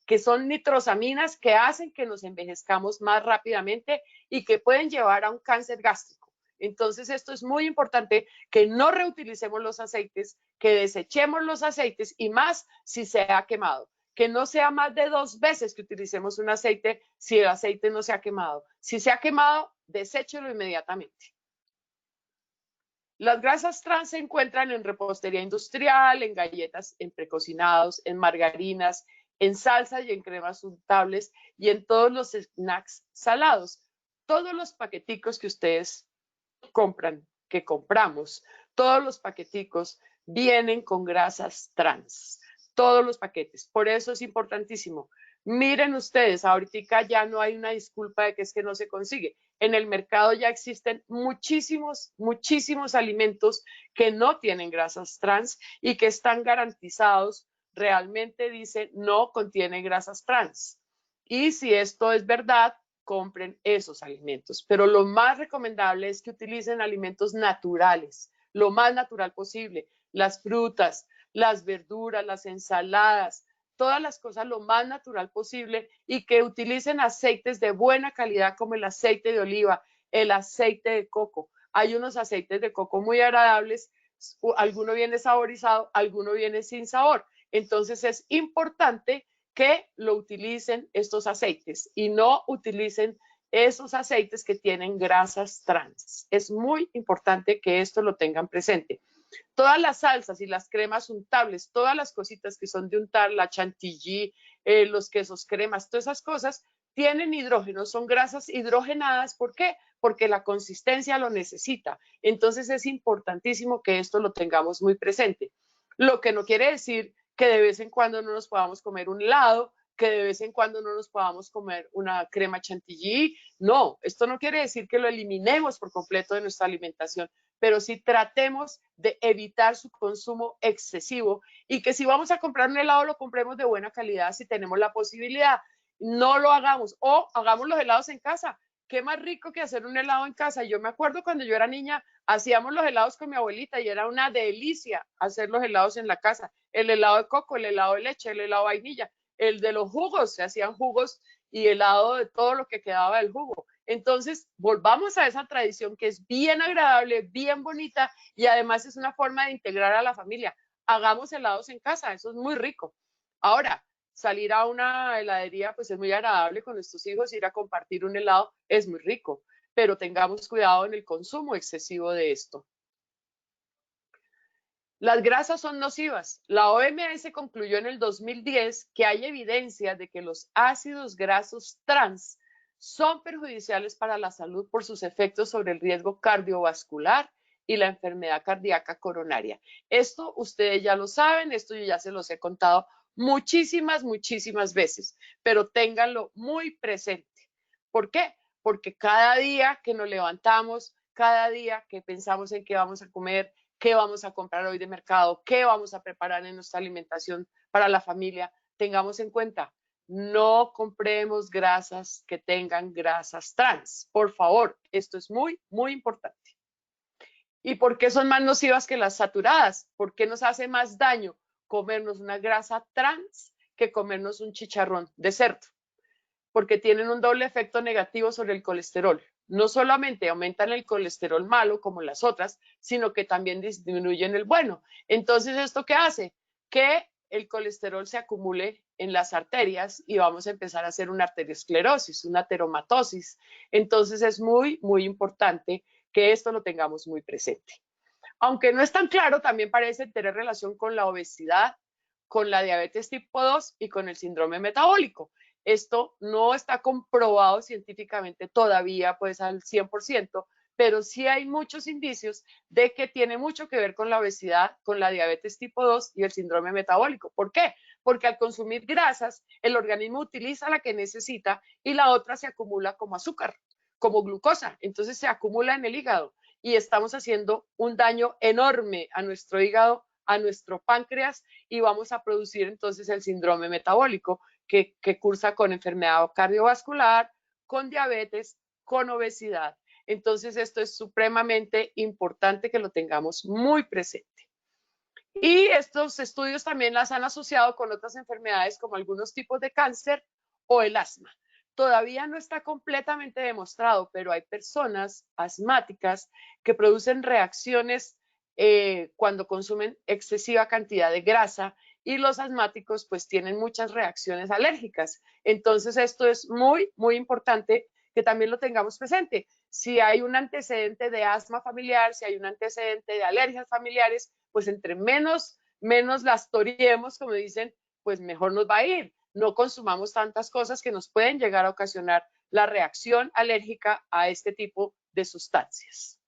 que son nitrosaminas, que hacen que nos envejezcamos más rápidamente y que pueden llevar a un cáncer gástrico. Entonces, esto es muy importante, que no reutilicemos los aceites, que desechemos los aceites, y más si se ha quemado. Que no sea más de 2 veces que utilicemos un aceite si el aceite no se ha quemado. Si se ha quemado, deséchelo inmediatamente. Las grasas trans se encuentran en repostería industrial, en galletas, en precocinados, en margarinas, en salsas y en cremas untables, y en todos los snacks salados. Todos los paqueticos que ustedes compran, que compramos, todos los paqueticos vienen con grasas trans. Todos los paquetes. Por eso es importantísimo. Miren ustedes, ahorita ya no hay una disculpa de que es que no se consigue. En el mercado ya existen muchísimos alimentos que no tienen grasas trans y que están garantizados. Realmente dice no contiene grasas trans. Y si esto es verdad, compren esos alimentos. Pero lo más recomendable es que utilicen alimentos naturales, lo más natural posible. Las frutas, las verduras, las ensaladas, todas las cosas lo más natural posible, y que utilicen aceites de buena calidad, como el aceite de oliva, el aceite de coco. Hay unos aceites de coco muy agradables, alguno viene saborizado, alguno viene sin sabor. Entonces es importante que lo utilicen estos aceites y no utilicen esos aceites que tienen grasas trans. Es muy importante que esto lo tengan presente. Todas las salsas y las cremas untables, todas las cositas que son de untar, la chantilly, los quesos cremas, todas esas cosas tienen hidrógeno, son grasas hidrogenadas. ¿Por qué? Porque la consistencia lo necesita. Entonces es importantísimo que esto lo tengamos muy presente. Lo que no quiere decir que de vez en cuando no nos podamos comer un helado, que de vez en cuando no nos podamos comer una crema chantilly. No, esto no quiere decir que lo eliminemos por completo de nuestra alimentación, pero sí tratemos de evitar su consumo excesivo y que si vamos a comprar un helado lo compremos de buena calidad si tenemos la posibilidad. No lo hagamos o hagamos los helados en casa. Qué más rico que hacer un helado en casa. Yo me acuerdo cuando yo era niña, hacíamos los helados con mi abuelita y era una delicia hacer los helados en la casa. El helado de coco, el helado de leche, el helado de vainilla, el de los jugos, se hacían jugos y helado de todo lo que quedaba del jugo. Entonces, volvamos a esa tradición que es bien agradable, bien bonita y además es una forma de integrar a la familia. Hagamos helados en casa, eso es muy rico. Ahora, salir a una heladería pues es muy agradable con nuestros hijos, ir a compartir un helado es muy rico, pero tengamos cuidado en el consumo excesivo de esto. Las grasas son nocivas. La OMS concluyó en el 2010 que hay evidencia de que los ácidos grasos trans son perjudiciales para la salud por sus efectos sobre el riesgo cardiovascular y la enfermedad cardíaca coronaria. Esto ustedes ya lo saben, esto yo ya se los he contado muchísimas veces, pero ténganlo muy presente. ¿Por qué? Porque cada día que nos levantamos, cada día que pensamos en qué vamos a comer, qué vamos a comprar hoy de mercado, qué vamos a preparar en nuestra alimentación para la familia, tengamos en cuenta, no compremos grasas que tengan grasas trans. Por favor, esto es muy importante. ¿Y por qué son más nocivas que las saturadas? ¿Por qué nos hace más daño comernos una grasa trans que comernos un chicharrón de cerdo? Porque tienen un doble efecto negativo sobre el colesterol. No solamente aumentan el colesterol malo como las otras, sino que también disminuyen el bueno. Entonces, ¿esto qué hace? Que el colesterol se acumule en las arterias y vamos a empezar a hacer una arteriosclerosis, una ateromatosis. Entonces, es muy importante que esto lo tengamos muy presente. Aunque no es tan claro, también parece tener relación con la obesidad, con la diabetes tipo 2 y con el síndrome metabólico. Esto no está comprobado científicamente todavía, pues al 100%, pero sí hay muchos indicios de que tiene mucho que ver con la obesidad, con la diabetes tipo 2 y el síndrome metabólico. ¿Por qué? Porque al consumir grasas, el organismo utiliza la que necesita y la otra se acumula como azúcar, como glucosa. Entonces se acumula en el hígado y estamos haciendo un daño enorme a nuestro hígado, a nuestro páncreas y vamos a producir entonces el síndrome metabólico que cursa con enfermedad cardiovascular, con diabetes, con obesidad. Entonces esto es supremamente importante que lo tengamos muy presente. Y estos estudios también las han asociado con otras enfermedades como algunos tipos de cáncer o el asma. Todavía no está completamente demostrado, pero hay personas asmáticas que producen reacciones cuando consumen excesiva cantidad de grasa y los asmáticos pues tienen muchas reacciones alérgicas. Entonces esto es muy importante que también lo tengamos presente. Si hay un antecedente de asma familiar, si hay un antecedente de alergias familiares, pues entre menos las toreemos, como dicen, pues mejor nos va a ir. No consumamos tantas cosas que nos pueden llegar a ocasionar la reacción alérgica a este tipo de sustancias.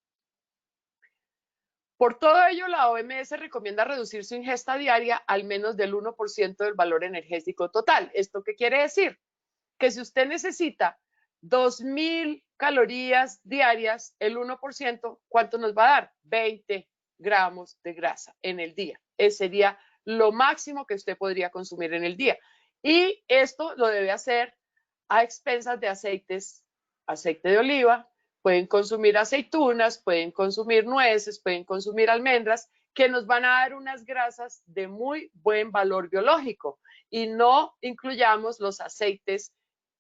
Por todo ello, la OMS recomienda reducir su ingesta diaria al menos del 1% del valor energético total. ¿Esto qué quiere decir? Que si usted necesita 2.000 calorías diarias, el 1%, ¿cuánto nos va a dar? 20 gramos de grasa en el día. Ese sería lo máximo que usted podría consumir en el día. Y esto lo debe hacer a expensas de aceites, aceite de oliva, pueden consumir aceitunas, pueden consumir nueces, pueden consumir almendras, que nos van a dar unas grasas de muy buen valor biológico. Y no incluyamos los aceites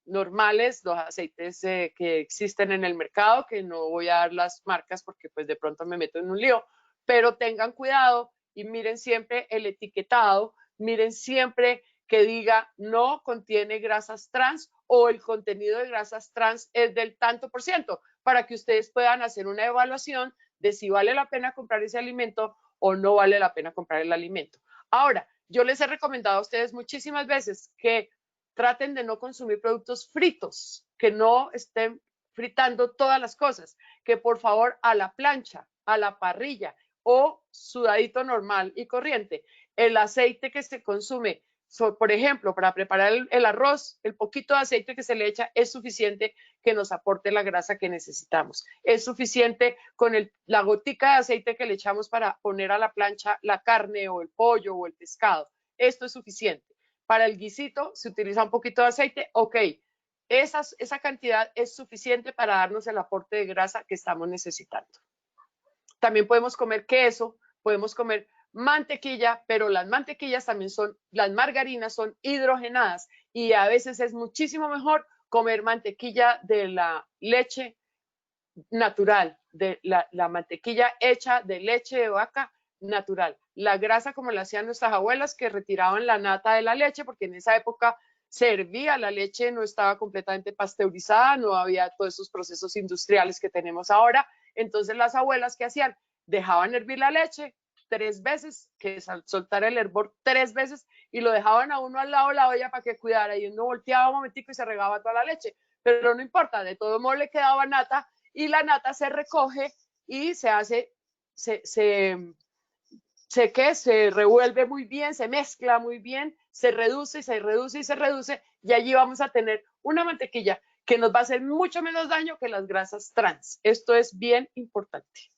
normales, los aceites que existen en el mercado, que no voy a dar las marcas porque pues de pronto me meto en un lío, pero tengan cuidado y miren siempre el etiquetado, miren siempre que diga no contiene grasas trans o el contenido de grasas trans es del tanto por ciento, para que ustedes puedan hacer una evaluación de si vale la pena comprar ese alimento o no vale la pena comprar el alimento. Ahora, yo les he recomendado a ustedes muchísimas veces que traten de no consumir productos fritos, que no estén fritando todas las cosas, que por favor a la plancha, a la parrilla o sudadito normal y corriente. El aceite que se consume, por ejemplo, para preparar el arroz, el poquito de aceite que se le echa es suficiente que nos aporte la grasa que necesitamos. Es suficiente con la gotica de aceite que le echamos para poner a la plancha la carne o el pollo o el pescado. Esto es suficiente. Para el guisito se utiliza un poquito de aceite, ok. Esa cantidad es suficiente para darnos el aporte de grasa que estamos necesitando. También podemos comer queso, podemos comer mantequilla, pero las mantequillas también las margarinas son hidrogenadas y a veces es muchísimo mejor comer mantequilla de la leche natural, de la mantequilla hecha de leche de vaca natural. La grasa como la hacían nuestras abuelas, que retiraban la nata de la leche, porque en esa época se hervía la leche, no estaba completamente pasteurizada, no había todos esos procesos industriales que tenemos ahora. Entonces las abuelas, ¿qué hacían? Dejaban hervir la leche 3 veces, que soltara el hervor 3 veces, y lo dejaban a uno al lado de la olla para que cuidara, y uno volteaba un momentico y se regaba toda la leche. Pero no importa, de todo modo le quedaba nata, y la nata se recoge y se hace, se revuelve muy bien, se mezcla muy bien, se reduce y se reduce y se reduce, y allí vamos a tener una mantequilla que nos va a hacer mucho menos daño que las grasas trans. Esto es bien importante.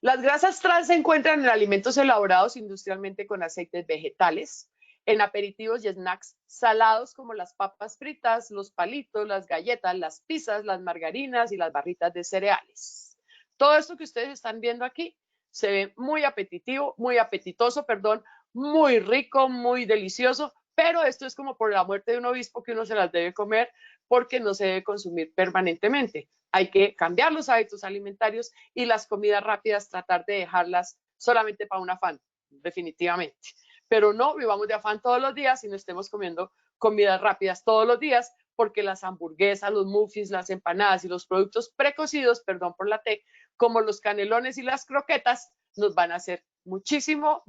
Las grasas trans se encuentran en alimentos elaborados industrialmente con aceites vegetales, en aperitivos y snacks salados como las papas fritas, los palitos, las galletas, las pizzas, las margarinas y las barritas de cereales. Todo esto que ustedes están viendo aquí se ve muy apetitoso, muy rico, muy delicioso, pero esto es como por la muerte de un obispo que uno se las debe comer porque no se debe consumir permanentemente. Hay que cambiar los hábitos alimentarios y las comidas rápidas, tratar de dejarlas solamente para un afán, definitivamente. Pero no vivamos de afán todos los días y no estemos comiendo comidas rápidas todos los días, porque las hamburguesas, los muffins, las empanadas y los productos precocidos, perdón por la T, como los canelones y las croquetas, nos van a hacer muchísimo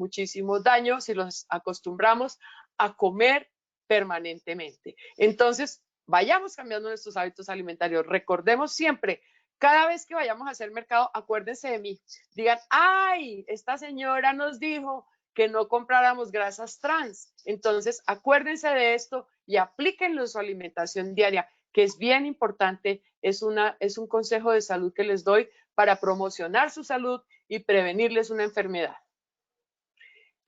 daño si los acostumbramos a comer permanentemente. Entonces, vayamos cambiando nuestros hábitos alimentarios. Recordemos siempre, cada vez que vayamos a hacer mercado, acuérdense de mí. Digan, ay, esta señora nos dijo que no compráramos grasas trans. Entonces, acuérdense de esto y aplíquenlo en su alimentación diaria, que es bien importante. Es un consejo de salud que les doy para promocionar su salud y prevenirles una enfermedad.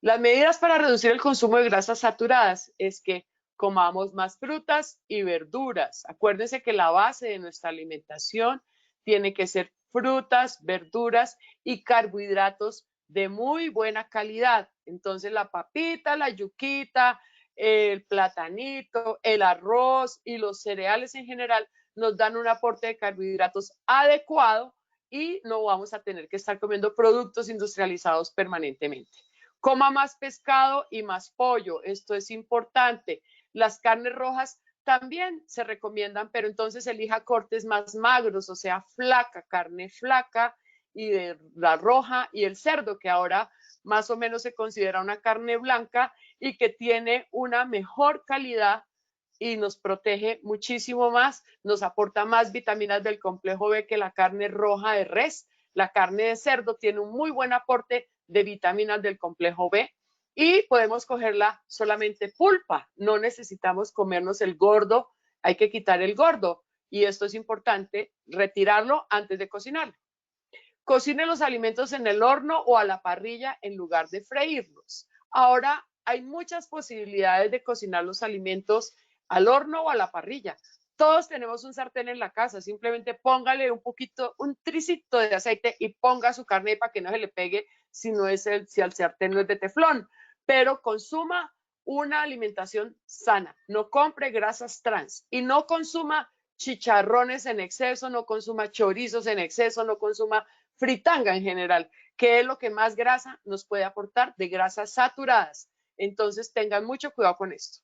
Las medidas para reducir el consumo de grasas saturadas es que comamos más frutas y verduras. Acuérdense que la base de nuestra alimentación tiene que ser frutas, verduras y carbohidratos de muy buena calidad. Entonces la papita, la yuquita, el platanito, el arroz y los cereales en general nos dan un aporte de carbohidratos adecuado y no vamos a tener que estar comiendo productos industrializados permanentemente. Coma más pescado y más pollo, esto es importante. Las carnes rojas también se recomiendan, pero entonces elija cortes más magros, o sea, carne flaca, y de la roja, y el cerdo, que ahora más o menos se considera una carne blanca y que tiene una mejor calidad y nos protege muchísimo más, nos aporta más vitaminas del complejo B que la carne roja de res. La carne de cerdo tiene un muy buen aporte de vitaminas del complejo B y podemos cogerla solamente pulpa, no necesitamos comernos el gordo, hay que quitar el gordo y esto es importante, retirarlo antes de cocinarlo. Cocine los alimentos en el horno o a la parrilla en lugar de freírlos. Ahora hay muchas posibilidades de cocinar los alimentos al horno o a la parrilla. Todos tenemos un sartén en la casa, simplemente póngale un tricito de aceite y ponga su carne para que no se le pegue si el sartén no es de teflón. Pero consuma una alimentación sana, no compre grasas trans y no consuma chicharrones en exceso, no consuma chorizos en exceso, no consuma fritanga en general, que es lo que más grasa nos puede aportar de grasas saturadas. Entonces tengan mucho cuidado con esto.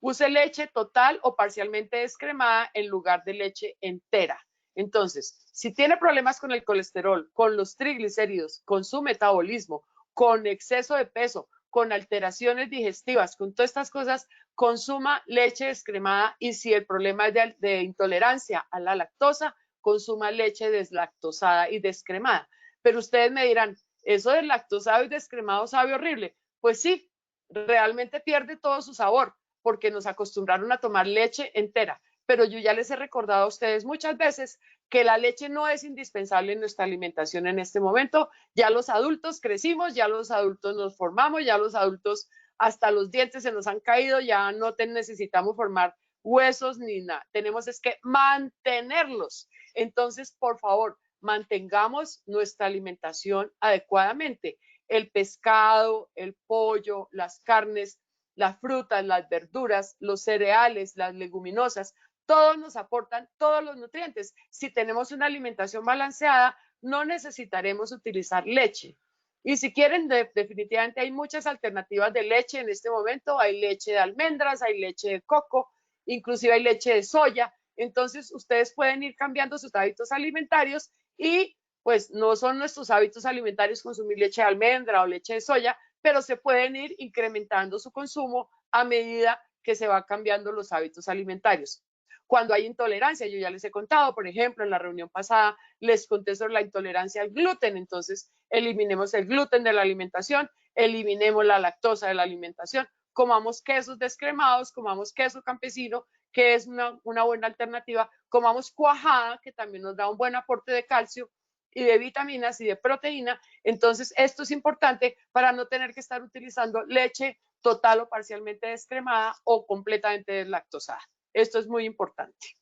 Use leche total o parcialmente descremada en lugar de leche entera. Entonces, si tiene problemas con el colesterol, con los triglicéridos, con su metabolismo, con exceso de peso, con alteraciones digestivas, con todas estas cosas, consuma leche descremada, y si el problema es de intolerancia a la lactosa, consuma leche deslactosada y descremada. Pero ustedes me dirán, ¿eso del lactosado y descremado sabe horrible? Pues sí, realmente pierde todo su sabor, porque nos acostumbraron a tomar leche entera. Pero yo ya les he recordado a ustedes muchas veces que la leche no es indispensable en nuestra alimentación en este momento. Ya los adultos crecimos, ya los adultos nos formamos, ya los adultos hasta los dientes se nos han caído, ya no necesitamos formar huesos ni nada. Tenemos es que mantenerlos. Entonces, por favor, mantengamos nuestra alimentación adecuadamente. El pescado, el pollo, las carnes, las frutas, las verduras, los cereales, las leguminosas, todos nos aportan todos los nutrientes. Si tenemos una alimentación balanceada, no necesitaremos utilizar leche. Y si quieren, definitivamente hay muchas alternativas de leche en este momento. Hay leche de almendras, hay leche de coco, inclusive hay leche de soya. Entonces, ustedes pueden ir cambiando sus hábitos alimentarios y pues no son nuestros hábitos alimentarios consumir leche de almendra o leche de soya, pero se pueden ir incrementando su consumo a medida que se van cambiando los hábitos alimentarios. Cuando hay intolerancia, yo ya les he contado, por ejemplo, en la reunión pasada les conté sobre la intolerancia al gluten, entonces eliminemos el gluten de la alimentación, eliminemos la lactosa de la alimentación, comamos quesos descremados, comamos queso campesino, que es una buena alternativa, comamos cuajada, que también nos da un buen aporte de calcio y de vitaminas y de proteína. Entonces esto es importante para no tener que estar utilizando leche total o parcialmente descremada o completamente deslactosada. Esto es muy importante.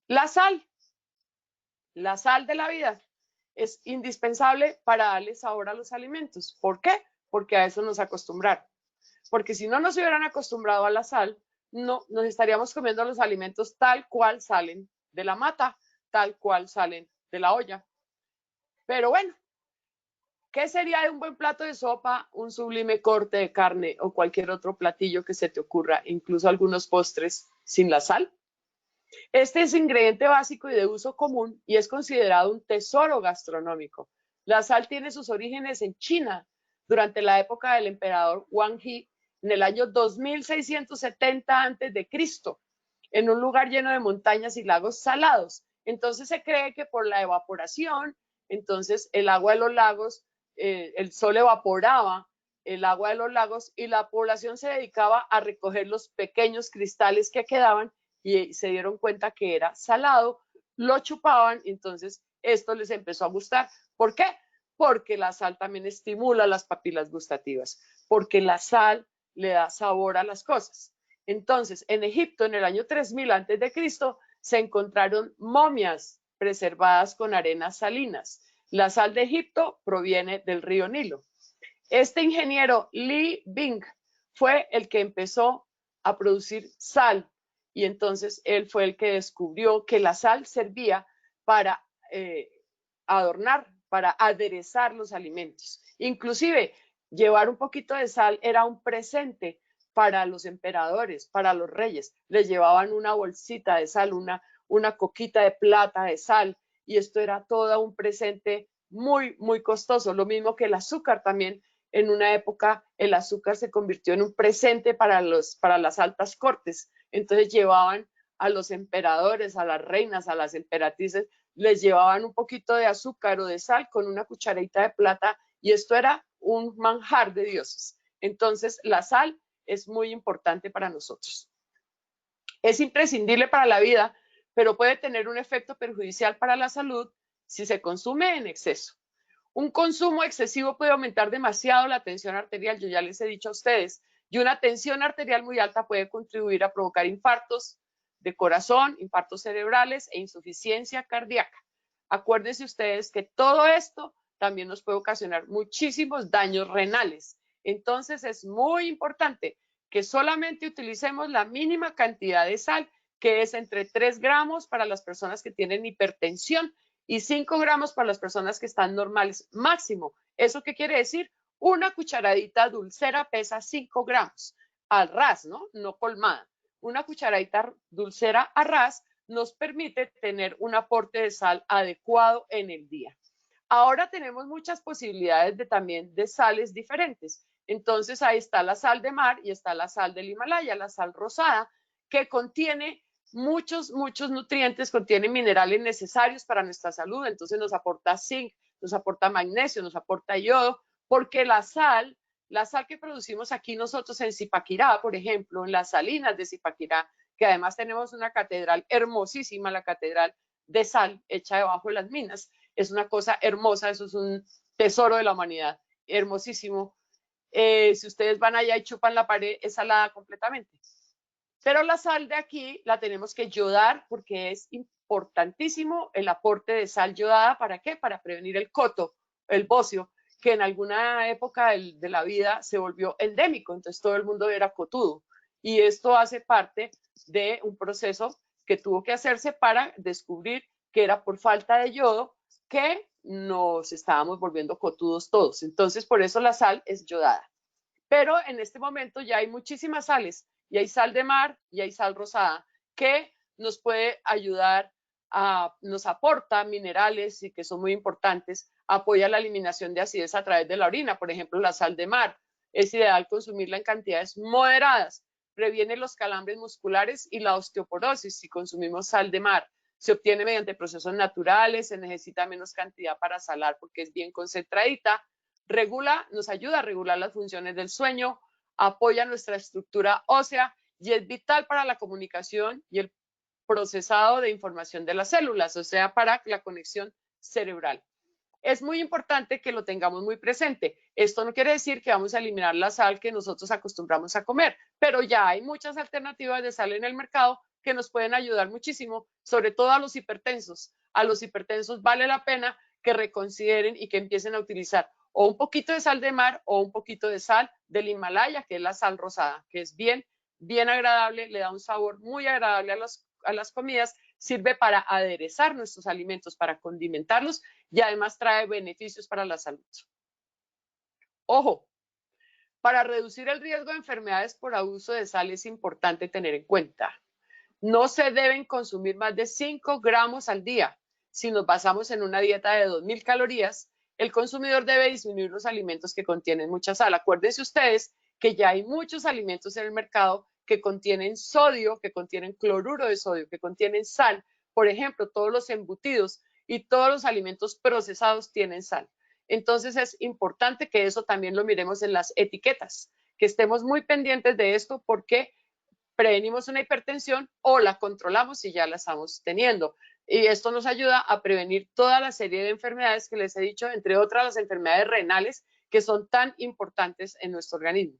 La sal de la vida es indispensable para darle sabor a los alimentos. ¿Por qué? Porque a eso nos acostumbraron. Porque si no nos hubieran acostumbrado a la sal, no nos estaríamos comiendo los alimentos tal cual salen de la mata, tal cual salen de la olla. Pero bueno, ¿qué sería de un buen plato de sopa, un sublime corte de carne o cualquier otro platillo que se te ocurra, incluso algunos postres, sin la sal? Este es ingrediente básico y de uso común y es considerado un tesoro gastronómico. La sal tiene sus orígenes en China durante la época del emperador Wang He en el año 2670 a.C., en un lugar lleno de montañas y lagos salados. Entonces se cree que por la evaporación, entonces el agua de los lagos, el sol evaporaba el agua de los lagos y la población se dedicaba a recoger los pequeños cristales que quedaban y se dieron cuenta que era salado, lo chupaban, entonces esto les empezó a gustar. ¿Por qué? Porque la sal también estimula las papilas gustativas, porque la sal le da sabor a las cosas. Entonces, en Egipto, en el año 3000 a.C., se encontraron momias preservadas con arenas salinas. La sal de Egipto proviene del río Nilo. Este ingeniero Li Bing fue el que empezó a producir sal y entonces él fue el que descubrió que la sal servía para adornar, para aderezar los alimentos. Inclusive llevar un poquito de sal era un presente para los emperadores, para los reyes. Les llevaban una bolsita de sal, una coquita de plata de sal, y esto era todo un presente muy, muy costoso. Lo mismo que el azúcar también. En una época el azúcar se convirtió en un presente para las altas cortes. Entonces llevaban a los emperadores, a las reinas, a las emperatrices, les llevaban un poquito de azúcar o de sal con una cucharadita de plata y esto era un manjar de dioses. Entonces la sal es muy importante para nosotros. Es imprescindible para la vida, pero puede tener un efecto perjudicial para la salud si se consume en exceso. Un consumo excesivo puede aumentar demasiado la tensión arterial, yo ya les he dicho a ustedes, y una tensión arterial muy alta puede contribuir a provocar infartos de corazón, infartos cerebrales e insuficiencia cardíaca. Acuérdense ustedes que todo esto también nos puede ocasionar muchísimos daños renales. Entonces es muy importante que solamente utilicemos la mínima cantidad de sal, que es entre 3 gramos para las personas que tienen hipertensión y 5 gramos para las personas que están normales máximo. ¿Eso qué quiere decir? Una cucharadita dulcera pesa 5 gramos al ras, ¿no? No colmada. Una cucharadita dulcera a ras nos permite tener un aporte de sal adecuado en el día. Ahora tenemos muchas posibilidades también de sales diferentes. Entonces ahí está la sal de mar y está la sal del Himalaya, la sal rosada, que contiene muchos nutrientes, contiene minerales necesarios para nuestra salud. Entonces nos aporta zinc, nos aporta magnesio, nos aporta yodo, porque la sal que producimos aquí nosotros en Zipaquirá, por ejemplo, en las salinas de Zipaquirá, que además tenemos una catedral hermosísima, la catedral de sal hecha debajo de las minas. Es una cosa hermosa, eso es un tesoro de la humanidad, hermosísimo. Si ustedes van allá y chupan la pared, es salada completamente. Pero la sal de aquí la tenemos que yodar porque es importantísimo el aporte de sal yodada. ¿Para qué? Para prevenir el coto, el bocio, que en alguna época de la vida se volvió endémico, entonces todo el mundo era cotudo. Y esto hace parte de un proceso que tuvo que hacerse para descubrir que era por falta de yodo que nos estábamos volviendo cotudos todos. Entonces, por eso la sal es yodada. Pero en este momento ya hay muchísimas sales, y hay sal de mar y hay sal rosada, que nos puede ayudar, nos aporta minerales y que son muy importantes, apoya la eliminación de acidez a través de la orina. Por ejemplo, la sal de mar es ideal consumirla en cantidades moderadas, previene los calambres musculares y la osteoporosis si consumimos sal de mar. Se obtiene mediante procesos naturales, se necesita menos cantidad para salar porque es bien concentradita, nos ayuda a regular las funciones del sueño, apoya nuestra estructura ósea y es vital para la comunicación y el procesado de información de las células, o sea, para la conexión cerebral. Es muy importante que lo tengamos muy presente. Esto no quiere decir que vamos a eliminar la sal que nosotros acostumbramos a comer, pero ya hay muchas alternativas de sal en el mercado que nos pueden ayudar muchísimo, sobre todo a los hipertensos. A los hipertensos vale la pena que reconsideren y que empiecen a utilizar o un poquito de sal de mar o un poquito de sal del Himalaya, que es la sal rosada, que es bien agradable, le da un sabor muy agradable a las comidas, sirve para aderezar nuestros alimentos, para condimentarlos y además trae beneficios para la salud. Ojo, para reducir el riesgo de enfermedades por abuso de sal es importante tener en cuenta, no se deben consumir más de 5 gramos al día. Si nos basamos en una dieta de 2.000 calorías, el consumidor debe disminuir los alimentos que contienen mucha sal. Acuérdense ustedes que ya hay muchos alimentos en el mercado que contienen sodio, que contienen cloruro de sodio, que contienen sal. Por ejemplo, todos los embutidos y todos los alimentos procesados tienen sal. Entonces es importante que eso también lo miremos en las etiquetas, que estemos muy pendientes de esto porque prevenimos una hipertensión o la controlamos si ya la estamos teniendo. Y esto nos ayuda a prevenir toda la serie de enfermedades que les he dicho, entre otras las enfermedades renales que son tan importantes en nuestro organismo.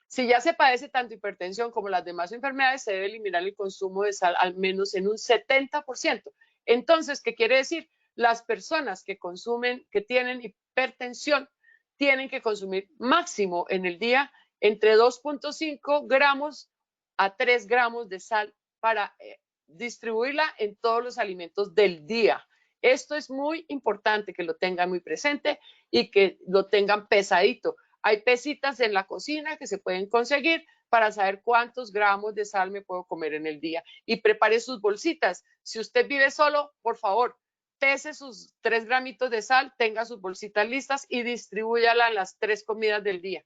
Si ya se padece tanto hipertensión como las demás enfermedades, se debe eliminar el consumo de sal al menos en un 70%. Entonces, ¿qué quiere decir? Las personas que consumen, que tienen hipertensión, tienen que consumir máximo en el día entre 2.5 gramos a 3 gramos de sal para distribuirla en todos los alimentos del día. Esto es muy importante que lo tengan muy presente y que lo tengan pesadito. Hay pesitas en la cocina que se pueden conseguir para saber cuántos gramos de sal me puedo comer en el día. Y prepare sus bolsitas. Si usted vive solo, por favor, pese sus 3 gramitos de sal, tenga sus bolsitas listas y distribúyala en las 3 comidas del día.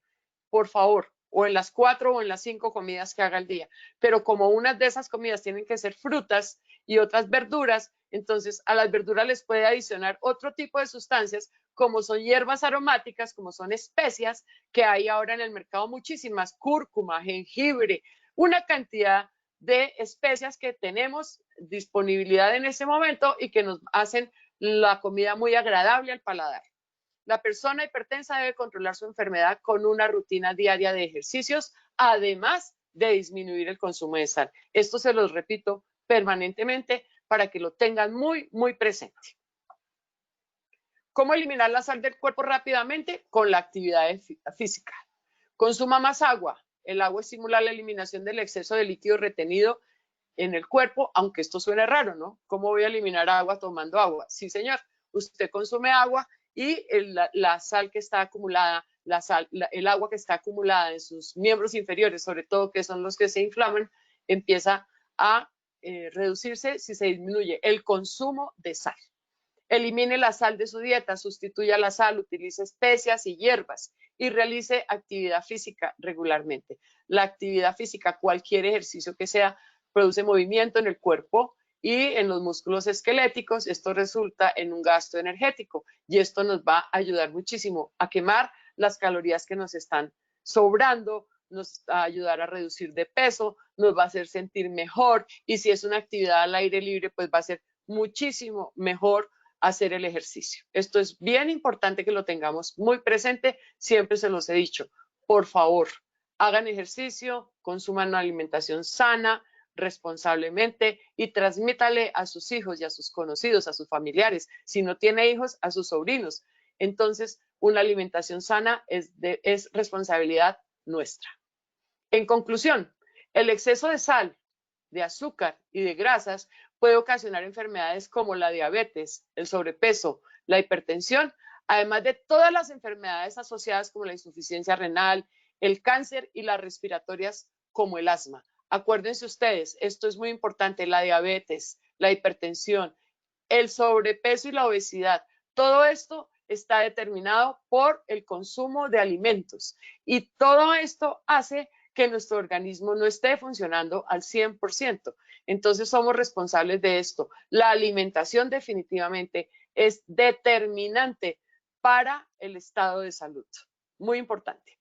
Por favor, o en las 4 o en las 5 comidas que haga el día. Pero como unas de esas comidas tienen que ser frutas y otras verduras, entonces a las verduras les puede adicionar otro tipo de sustancias como son hierbas aromáticas, como son especias, que hay ahora en el mercado muchísimas, cúrcuma, jengibre, una cantidad de especias que tenemos disponibilidad en ese momento y que nos hacen la comida muy agradable al paladar. La persona hipertensa debe controlar su enfermedad con una rutina diaria de ejercicios, además de disminuir el consumo de sal. Esto se los repito permanentemente para que lo tengan muy presente. ¿Cómo eliminar la sal del cuerpo rápidamente? Con la actividad física. Consuma más agua. El agua estimula la eliminación del exceso de líquido retenido en el cuerpo, aunque esto suene raro, ¿no? ¿Cómo voy a eliminar agua tomando agua? Sí, señor. Usted consume agua y la sal que está acumulada, el agua que está acumulada en sus miembros inferiores, sobre todo que son los que se inflaman, empieza a reducirse si se disminuye el consumo de sal. Elimine la sal de su dieta, sustituya la sal, utilice especias y hierbas y realice actividad física regularmente. La actividad física, cualquier ejercicio que sea, produce movimiento en el cuerpo y en los músculos esqueléticos. Esto resulta en un gasto energético y esto nos va a ayudar muchísimo a quemar las calorías que nos están sobrando, nos va a ayudar a reducir de peso, nos va a hacer sentir mejor y si es una actividad al aire libre, pues va a ser muchísimo mejor hacer el ejercicio. Esto es bien importante que lo tengamos muy presente, siempre se los he dicho. Por favor, hagan ejercicio, consuman una alimentación sana, responsablemente y transmítale a sus hijos y a sus conocidos, a sus familiares, si no tiene hijos, a sus sobrinos. Entonces, una alimentación sana es responsabilidad nuestra. En conclusión, el exceso de sal, de azúcar y de grasas puede ocasionar enfermedades como la diabetes, el sobrepeso, la hipertensión, además de todas las enfermedades asociadas como la insuficiencia renal, el cáncer y las respiratorias como el asma. Acuérdense ustedes, esto es muy importante, la diabetes, la hipertensión, el sobrepeso y la obesidad, todo esto está determinado por el consumo de alimentos y todo esto hace que nuestro organismo no esté funcionando al 100%. Entonces somos responsables de esto. La alimentación definitivamente es determinante para el estado de salud. Muy importante.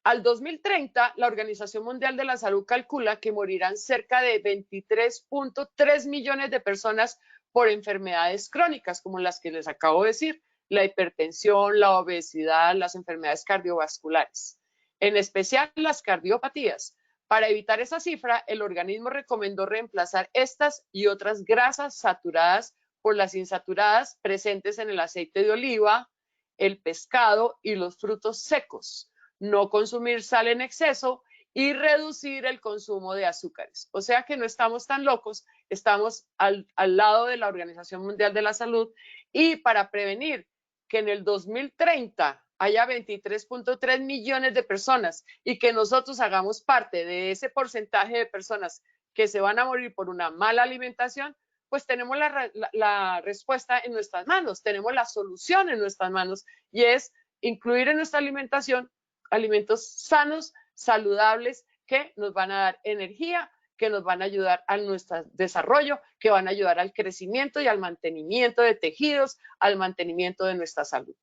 Al 2030, la Organización Mundial de la Salud calcula que morirán cerca de 23.3 millones de personas por enfermedades crónicas, como las que les acabo de decir, la hipertensión, la obesidad, las enfermedades cardiovasculares, en especial las cardiopatías. Para evitar esa cifra, el organismo recomendó reemplazar estas y otras grasas saturadas por las insaturadas presentes en el aceite de oliva, el pescado y los frutos secos. No consumir sal en exceso y reducir el consumo de azúcares. O sea que no estamos tan locos, estamos al lado de la Organización Mundial de la Salud y para prevenir que en el 2030 haya 23.3 millones de personas y que nosotros hagamos parte de ese porcentaje de personas que se van a morir por una mala alimentación, pues tenemos la respuesta en nuestras manos, tenemos la solución en nuestras manos y es incluir en nuestra alimentación alimentos sanos, saludables, que nos van a dar energía, que nos van a ayudar a nuestro desarrollo, que van a ayudar al crecimiento y al mantenimiento de tejidos, al mantenimiento de nuestra salud.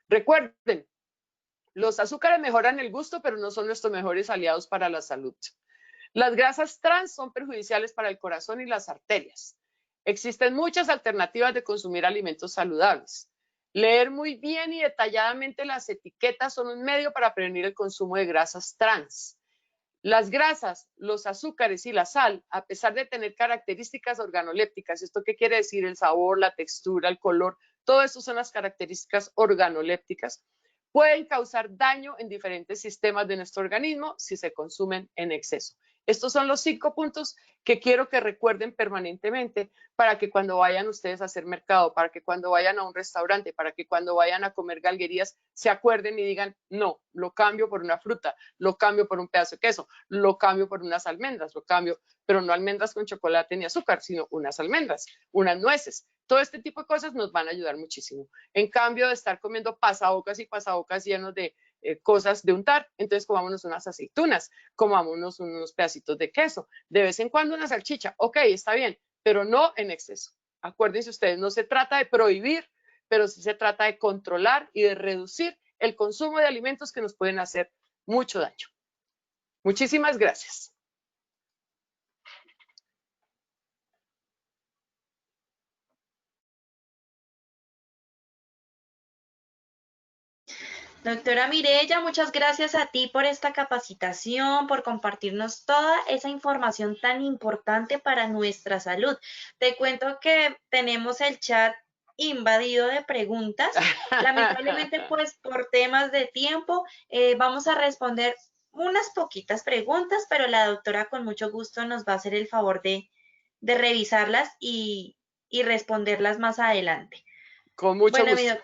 Recuerden, los azúcares mejoran el gusto, pero no son nuestros mejores aliados para la salud. Las grasas trans son perjudiciales para el corazón y las arterias. Existen muchas alternativas de consumir alimentos saludables. Leer muy bien y detalladamente las etiquetas son un medio para prevenir el consumo de grasas trans. Las grasas, los azúcares y la sal, a pesar de tener características organolépticas, ¿esto qué quiere decir? El sabor, la textura, el color, todo eso son las características organolépticas, pueden causar daño en diferentes sistemas de nuestro organismo si se consumen en exceso. Estos son los 5 puntos que quiero que recuerden permanentemente para que cuando vayan ustedes a hacer mercado, para que cuando vayan a un restaurante, para que cuando vayan a comer galguerías se acuerden y digan, no, lo cambio por una fruta, lo cambio por un pedazo de queso, lo cambio por unas almendras, lo cambio, pero no almendras con chocolate ni azúcar, sino unas almendras, unas nueces. Todo este tipo de cosas nos van a ayudar muchísimo. En cambio de estar comiendo pasabocas y pasabocas llenos de cosas de untar, entonces comámonos unas aceitunas, comámonos unos pedacitos de queso, de vez en cuando una salchicha, ok, está bien, pero no en exceso. Acuérdense ustedes, no se trata de prohibir, pero sí se trata de controlar y de reducir el consumo de alimentos que nos pueden hacer mucho daño. Muchísimas gracias. Doctora Mireya, muchas gracias a ti por esta capacitación, por compartirnos toda esa información tan importante para nuestra salud. Te cuento que tenemos el chat invadido de preguntas. Lamentablemente, pues por temas de tiempo, vamos a responder unas poquitas preguntas, pero la doctora con mucho gusto nos va a hacer el favor de revisarlas y responderlas más adelante. Con mucho gusto.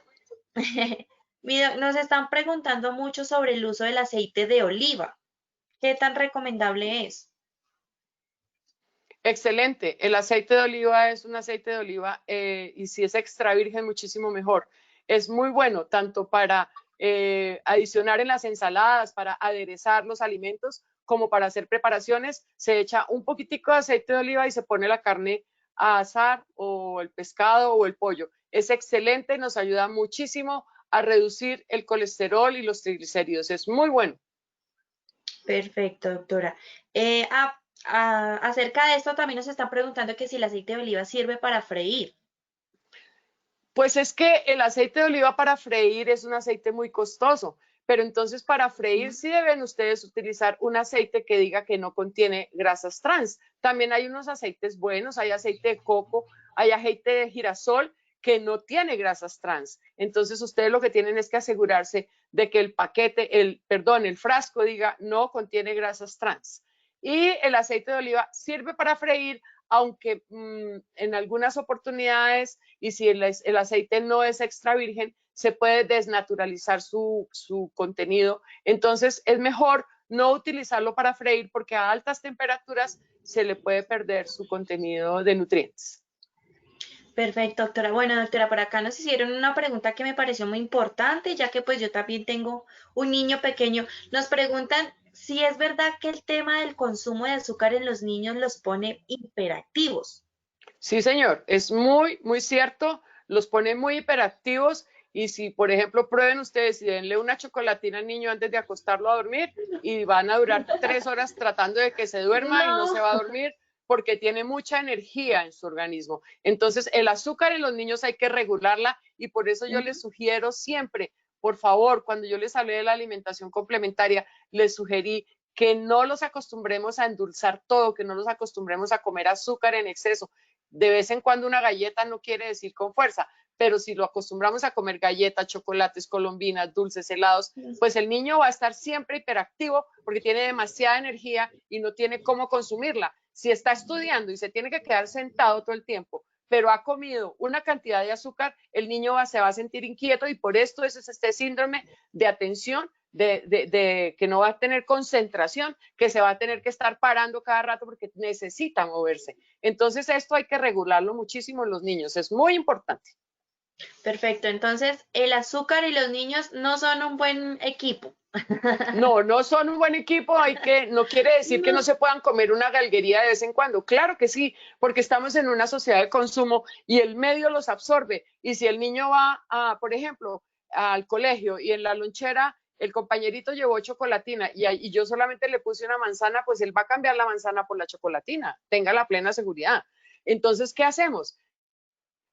Nos están preguntando mucho sobre el uso del aceite de oliva. ¿Qué tan recomendable es? Excelente. El aceite de oliva es un aceite de oliva y si es extra virgen, muchísimo mejor. Es muy bueno tanto para adicionar en las ensaladas, para aderezar los alimentos, como para hacer preparaciones. Se echa un poquitico de aceite de oliva y se pone la carne a asar o el pescado o el pollo. Es excelente, nos ayuda muchísimo a reducir el colesterol y los triglicéridos. Es muy bueno. Perfecto, doctora. Acerca de esto también nos están preguntando que si el aceite de oliva sirve para freír. Pues es que el aceite de oliva para freír es un aceite muy costoso, pero entonces para freír sí deben ustedes utilizar un aceite que diga que no contiene grasas trans. También hay unos aceites buenos, hay aceite de coco, hay aceite de girasol que no tiene grasas trans. Entonces ustedes lo que tienen es que asegurarse de que el paquete, el frasco diga no contiene grasas trans. Y el aceite de oliva sirve para freír, aunque en algunas oportunidades, y si el aceite no es extra virgen, se puede desnaturalizar su contenido. Entonces es mejor no utilizarlo para freír porque a altas temperaturas se le puede perder su contenido de nutrientes. Perfecto, doctora. Bueno, doctora, por acá nos hicieron una pregunta que me pareció muy importante, ya que pues yo también tengo un niño pequeño. Nos preguntan si es verdad que el tema del consumo de azúcar en los niños los pone hiperactivos. Sí, señor, es muy, muy cierto, los pone muy hiperactivos y si, por ejemplo, prueben ustedes y denle una chocolatina al niño antes de acostarlo a dormir y van a durar 3 horas tratando de que se duerma y no No. se va a dormir porque tiene mucha energía en su organismo. Entonces, el azúcar en los niños hay que regularla y por eso yo les sugiero siempre, por favor, cuando yo les hablé de la alimentación complementaria, les sugerí que no los acostumbremos a endulzar todo, que no los acostumbremos a comer azúcar en exceso. De vez en cuando una galleta no quiere decir con fuerza, pero si lo acostumbramos a comer galletas, chocolates, colombinas, dulces, helados, pues el niño va a estar siempre hiperactivo porque tiene demasiada energía y no tiene cómo consumirla. Si está estudiando y se tiene que quedar sentado todo el tiempo, pero ha comido una cantidad de azúcar, el niño se va a sentir inquieto y por esto es este síndrome de atención, de que no va a tener concentración, que se va a tener que estar parando cada rato porque necesita moverse. Entonces esto hay que regularlo muchísimo en los niños, es muy importante. Perfecto, entonces el azúcar y los niños no son un buen equipo. No, no son un buen equipo, no quiere decir que no No. se puedan comer una galguería de vez en cuando. Claro que sí, porque estamos en una sociedad de consumo y el medio los absorbe. Y si el niño va, por ejemplo, al colegio y en la lonchera el compañerito llevó chocolatina y yo solamente le puse una manzana, pues él va a cambiar la manzana por la chocolatina, tenga la plena seguridad. Entonces, ¿qué hacemos?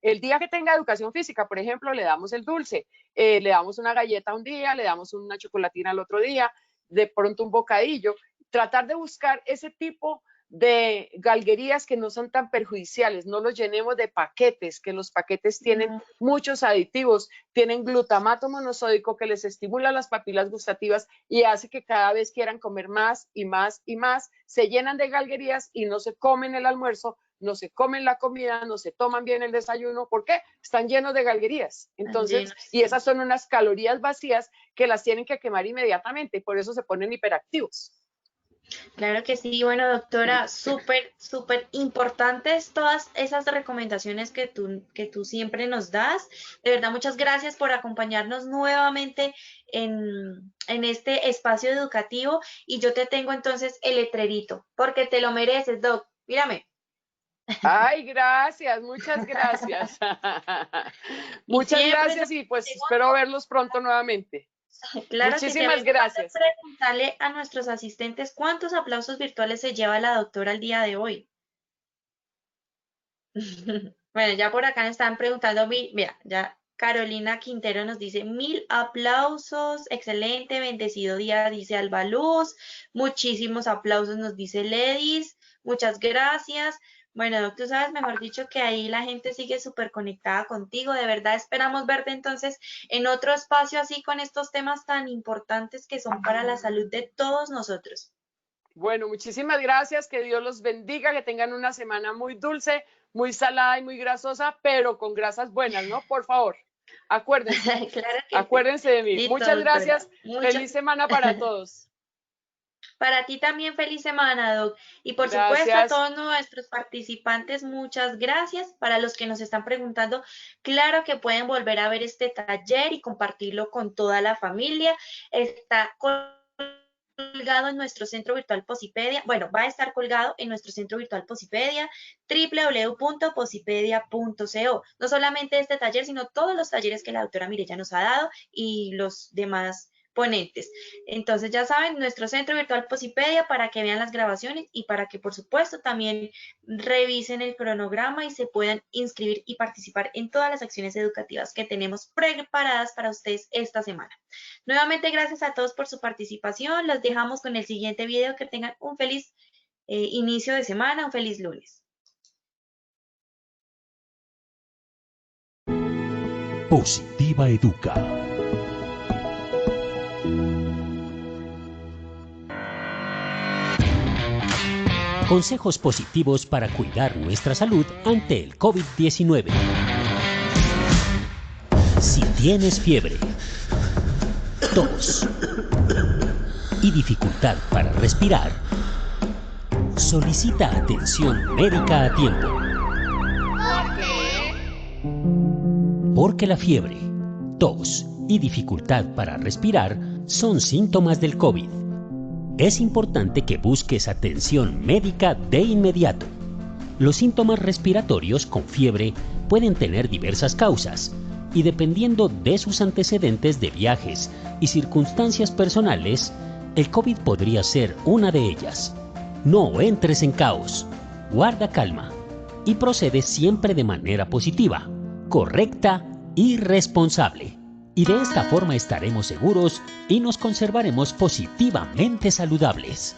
El día que tenga educación física, por ejemplo, le damos el dulce, le damos una galleta un día, le damos una chocolatina al otro día, de pronto un bocadillo. Tratar de buscar ese tipo de galguerías que no son tan perjudiciales, no los llenemos de paquetes, que los paquetes tienen muchos aditivos, tienen glutamato monosódico que les estimula las papilas gustativas y hace que cada vez quieran comer más y más y más, se llenan de galguerías y no se comen el almuerzo, no se comen la comida, no se toman bien el desayuno, ¿por qué? Están llenos de galguerías. Entonces, y esas son unas calorías vacías que las tienen que quemar inmediatamente y por eso se ponen hiperactivos. Claro que sí, bueno, doctora, súper, súper importantes todas esas recomendaciones que tú siempre nos das. De verdad, muchas gracias por acompañarnos nuevamente en este espacio educativo y yo te tengo entonces el letrerito, porque te lo mereces, doc. Mírame. Ay, gracias, muchas gracias. Y Muchas siempre gracias y pues espero verlos pronto nuevamente. claro que sí, a mí Muchísimas me falta gracias. preguntarle a nuestros asistentes cuántos aplausos virtuales se lleva la doctora el día de hoy. Bueno, ya por acá nos están preguntando, mira, ya Carolina Quintero nos dice 1000 aplausos, excelente, bendecido día, dice Alba Luz, muchísimos aplausos nos dice Ledis, muchas gracias. Bueno, Doc, tú sabes, mejor dicho, que ahí la gente sigue súper conectada contigo. De verdad esperamos verte entonces en otro espacio así con estos temas tan importantes que son para la salud de todos nosotros. Bueno, muchísimas gracias, que Dios los bendiga, que tengan una semana muy dulce, muy salada y muy grasosa, pero con grasas buenas, ¿no? Por favor, acuérdense, Claro que sí. acuérdense de mí. Listo, Muchas doctora. gracias, Muchas feliz semana para todos. Para ti también feliz semana, Doc. Y por supuesto a Gracias. todos nuestros participantes, muchas gracias. Para los que nos están preguntando, claro que pueden volver a ver este taller y compartirlo con toda la familia. Está colgado en nuestro centro virtual Posipedia. Bueno, va a estar colgado en nuestro centro virtual Posipedia, www.posipedia.co. No solamente este taller, sino todos los talleres que la doctora Mireya nos ha dado y los demás ponentes. Entonces ya saben, nuestro centro virtual Posipedia para que vean las grabaciones y para que por supuesto también revisen el cronograma y se puedan inscribir y participar en todas las acciones educativas que tenemos preparadas para ustedes esta semana. Nuevamente gracias a todos por su participación. Los dejamos con el siguiente video. Que tengan un feliz inicio de semana, un feliz lunes. Positiva Educa. Consejos positivos para cuidar nuestra salud ante el COVID-19. Si tienes fiebre, tos y dificultad para respirar, solicita atención médica a tiempo. ¿Por qué? Porque la fiebre, tos y dificultad para respirar son síntomas del COVID. Es importante que busques atención médica de inmediato. Los síntomas respiratorios con fiebre pueden tener diversas causas y dependiendo de sus antecedentes de viajes y circunstancias personales, el COVID podría ser una de ellas. No entres en caos, guarda calma y procede siempre de manera positiva, correcta y responsable. Y de esta forma estaremos seguros y nos conservaremos positivamente saludables.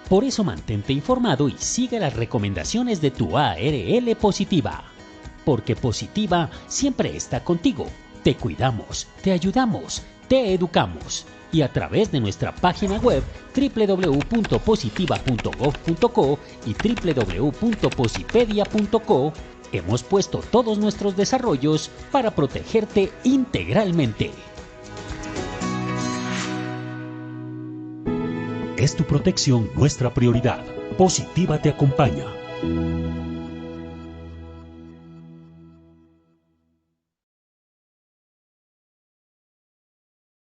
Por eso mantente informado y sigue las recomendaciones de tu ARL Positiva. Porque Positiva siempre está contigo. Te cuidamos, te ayudamos, te educamos. Y a través de nuestra página web www.positiva.gov.co y www.posipedia.co hemos puesto todos nuestros desarrollos para protegerte integralmente. Es tu protección nuestra prioridad. Positiva te acompaña.